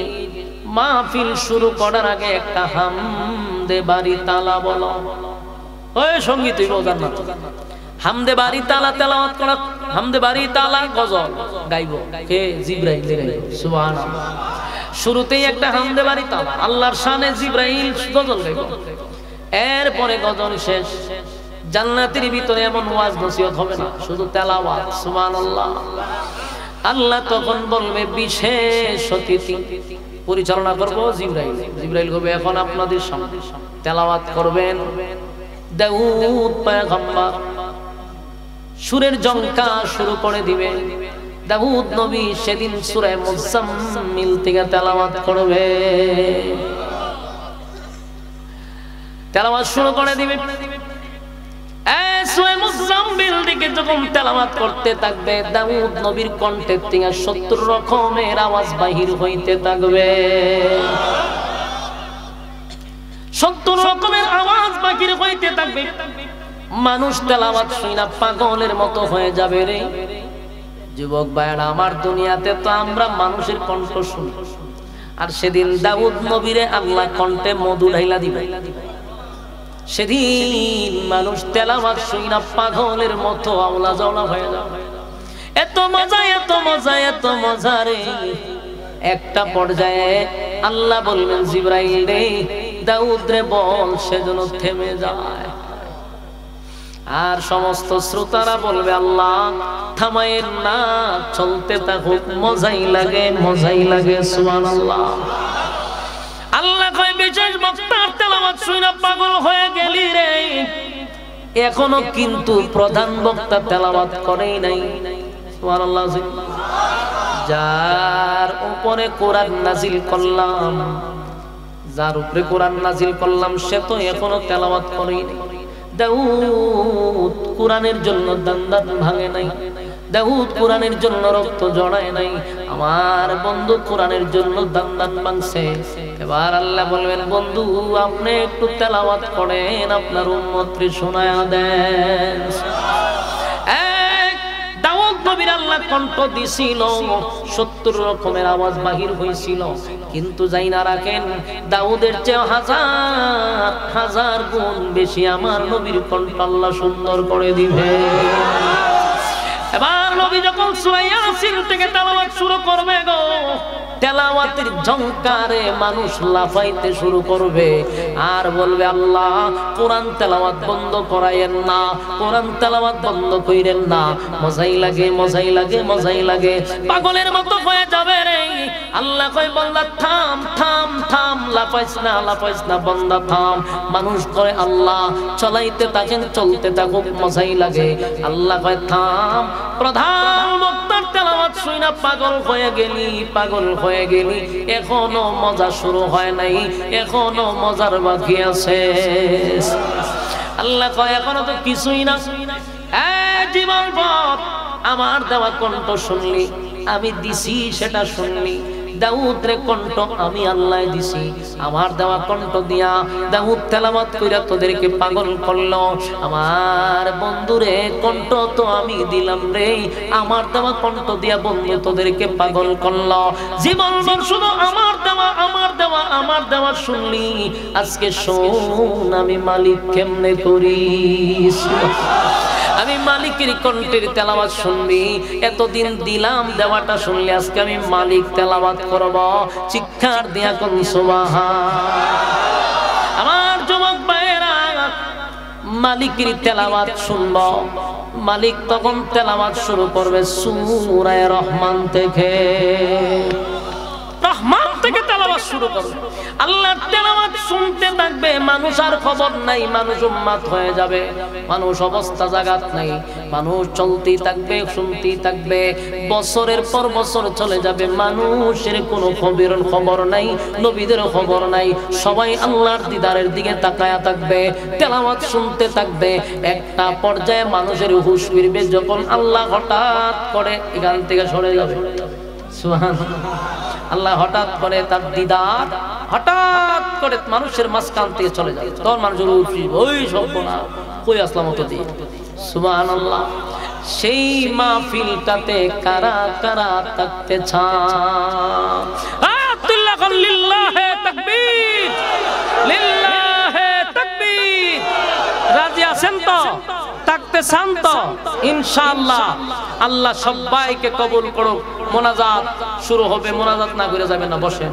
মাহফিল শুরু করার আগে একটা হামদে বাড়ি তালা বলো। ওই সঙ্গীত বোঝার না, হামদে বাড়ি তালা তেলাওয়াত করা, হামদে বাড়ি তালা গজল গাইব। কে? জিবরাইল গাইব। সুবহানাল্লাহ। শুরুতেই একটা হামদে বাড়ি তালা, আল্লাহর শানে জিবরাইল গজল গাইব। এরপরে গজল শেষ, জান্নাতের ভিতরে এমন ওয়াজ নসিহত হবে না, শুধু তেলাওয়াত। সুবহানাল্লাহ। আল্লাহ তখন বলবে, বিশেষ অতিথি পরিচালনা করবো জিবরাইল। জিবরাইল হবে, এখন আপনাদের সামনে তেলাওয়াত করবেন দাউদ পয়গম্বর। সুরের জঙ্কা শুরু করে দিবে। দাউদ নবী সেদিন সূরা মুজাম্মিল থেকে তেলাওয়াত করবে। তেলাওয়াত শুরু করে দিবে। সূরা মুজাম্মিল দিকে যখন তেলাওয়াত করতে থাকবে, দাউদ নবীর কণ্ঠের থেকে ৭০ রকমের আওয়াজ বাহির হইতে থাকবে। ৭০ রকমের আওয়াজ বাহির হইতে থাকবে। মানুষ তেলাওয়াত শুনে পাগলের মতো হয়ে যাবে রে। যুবক ভাইরা আমার, দুনিয়াতে তো আমরা মানুষের কণ্ঠ শুনি, আর সেদিন দাউদ নবীরে আল্লাহ কণ্ঠে মধু ঢাইলা দিবে। সেদিন মানুষ তেলাওয়াত শুইনা পাগলের মতো আওলা জাওলা হয়ে যাবে। এত মজা, এত মজা, এত মজা রে। একটা পর্যায়ে আল্লাহ বলবেন, জিবরাইল রে, দাউদ রে বল সেজন্য থেমে যায়। আর সমস্ত শ্রোতারা বলবে, আল্লাহ থামায়েন না, চলতে থাকুক, মজাই লাগে, মজাই লাগে। সুবহানাল্লাহ। আল্লাহ কয়, বিশেষ বক্তার তেলাওয়াত শুইনা পাগল হয়ে গেলি রে, এখনো কিন্তু প্রধান বক্তা তেলাওয়াত করেই নাই। সুবহানাল্লাহ। যার উপরে কোরআন নাজিল করলাম, যার উপরে কোরআন নাজিল করলাম, সে তো এখনো তেলাওয়াত করেই নাই। দাউদ কোরআনের জন্য দান ভাঙে নাই, দাউদ কোরআনের জন্য রক্ত জড়ায় নাই, আমার বন্ধু কোরআনের জন্য দান ভাঙছে। এবার আল্লাহ বলবেন, বন্ধু আপনি একটু তেলাওয়াত করেন, আপনার উম্মতকে শোনায়া দেন। দাউদ নবীর আল্লাহ কণ্ঠ দিছিল, 70 রকমের আওয়াজ বাহির হয়েছিল, কিন্তু যাই না রাখেন, দাউদের চেয়ে হাজার হাজার গুণ বেশি আমার নবীর কণ্ঠ আল্লাহ সুন্দর করে দিবে। এবার নবী যখন সূরা ইয়াসিন থেকে তেলাওয়াত শুরু করবে গো, তেলাওয়াতের ঝংকারে মানুষ লাফাইতে শুরু করবে আর বলবে, আল্লাহ কোরআন তেলাওয়াত বন্ধ করায়েন না, কোরআন তেলাওয়াত বন্ধ কইরেন না, মজাই লাগে, মজাই লাগে, মজাই লাগে। পাগলের মতো হয়ে যাবে রে। আল্লাহ কয়, বান্দা থাম থাম থাম, লাফাইস না, লাফাইস না, বান্দা থাম। মানুষ কয়, আল্লাহ চলাইতে থাকেন, চলতে থাকুক, মজাই লাগে। আল্লাহ কয়, থাম। প্রধান বক্তার তেলাওয়াত শুইনা পাগল হয়ে গেলি, পাগল হয়ে গেলি, এখনো মজা শুরু হয় নাই, এখনো মজার বাকি আছে। আল্লাহ কয়, এখনো তো কিছুই না। জীবন পথ আমার দেওয়া কণ্ঠ শুনলি, আমি দিছি সেটা শুনলি। দাউদ রে কণ্ঠ আমি আল্লাহ দিছি, আমার দেওয়া কণ্ঠ দিয়া দাউদ তেলাওয়াত কইরা তোদেরকে পাগল করলো। আমার বন্ধুরে কণ্ঠ তো আমি দিলাম রে, আমার দেওয়া কণ্ঠ দিয়া বন্ধু তোদেরকে পাগল করলো। জীবন ভর শুধু আমার দেওয়া, আমার দেওয়া, আমার দেওয়া শুনলি, আজকে শোন আমি মালিক কেমনে করি। আমি মালিকের কণ্ঠের তেলাওয়াত শুনবি। এতদিন দিলাম দেওয়াটা শুনলি, আজকে আমি মালিক তেলাওয়াত করব। চিৎকার দিয়া কোন সুবহান। আমার যুবক ভাইয়েরা, মালিকের তেলাওয়াত শুনব। মালিক তখন তেলাওয়াত শুরু করবে সূরা রহমান থেকে। রহমান থেকে তেলাওয়াত শুরু করবে। আল্লাহর তেলাওয়াত শুনতে থাকবে, মানুষ আর খবর নাই, মানুষ উম্মাত হয়ে যাবে, মানুষ অবস্থা জাগাত নাই, মানুষ চলতেই থাকবে, শুনতেই থাকবে। বছরের পর বছর চলে যাবে, মানুষের কোনো খবর নাই, নবীদের খবর নাই। সবাই আল্লাহর দিদারের দিকে তাকায়া থাকবে, তেলাওয়াত শুনতে থাকবে। একটা পর্যায়ে মানুষের হুঁশ ফিরবে যখন আল্লাহ হঠাৎ করে এখান থেকে সরে যাবে। সুবহানাল্লাহ। আল্লাহ হঠাৎ করে তার দিদার হঠাৎ করে মানুষের মাঝখান থেকে চলে যায়, তখন মানুষের ওই সর্বনা কই আসলাম অত দিয়ে। সুবহানাল্লাহ। সেই মাহফিলটাতে কারা কারা থাকতে চান? আল্লাহ লিল্লাহে তাকবীর, লিল্লাহে তাকবীর। রাজি আছেন তো? থাকতে চান তো? ইনশাআল্লাহ আল্লাহ সবাইকে কবুল করুক। মোনাজাত শুরু হবে, মোনাজাত না করে যাবেন না, বসেন।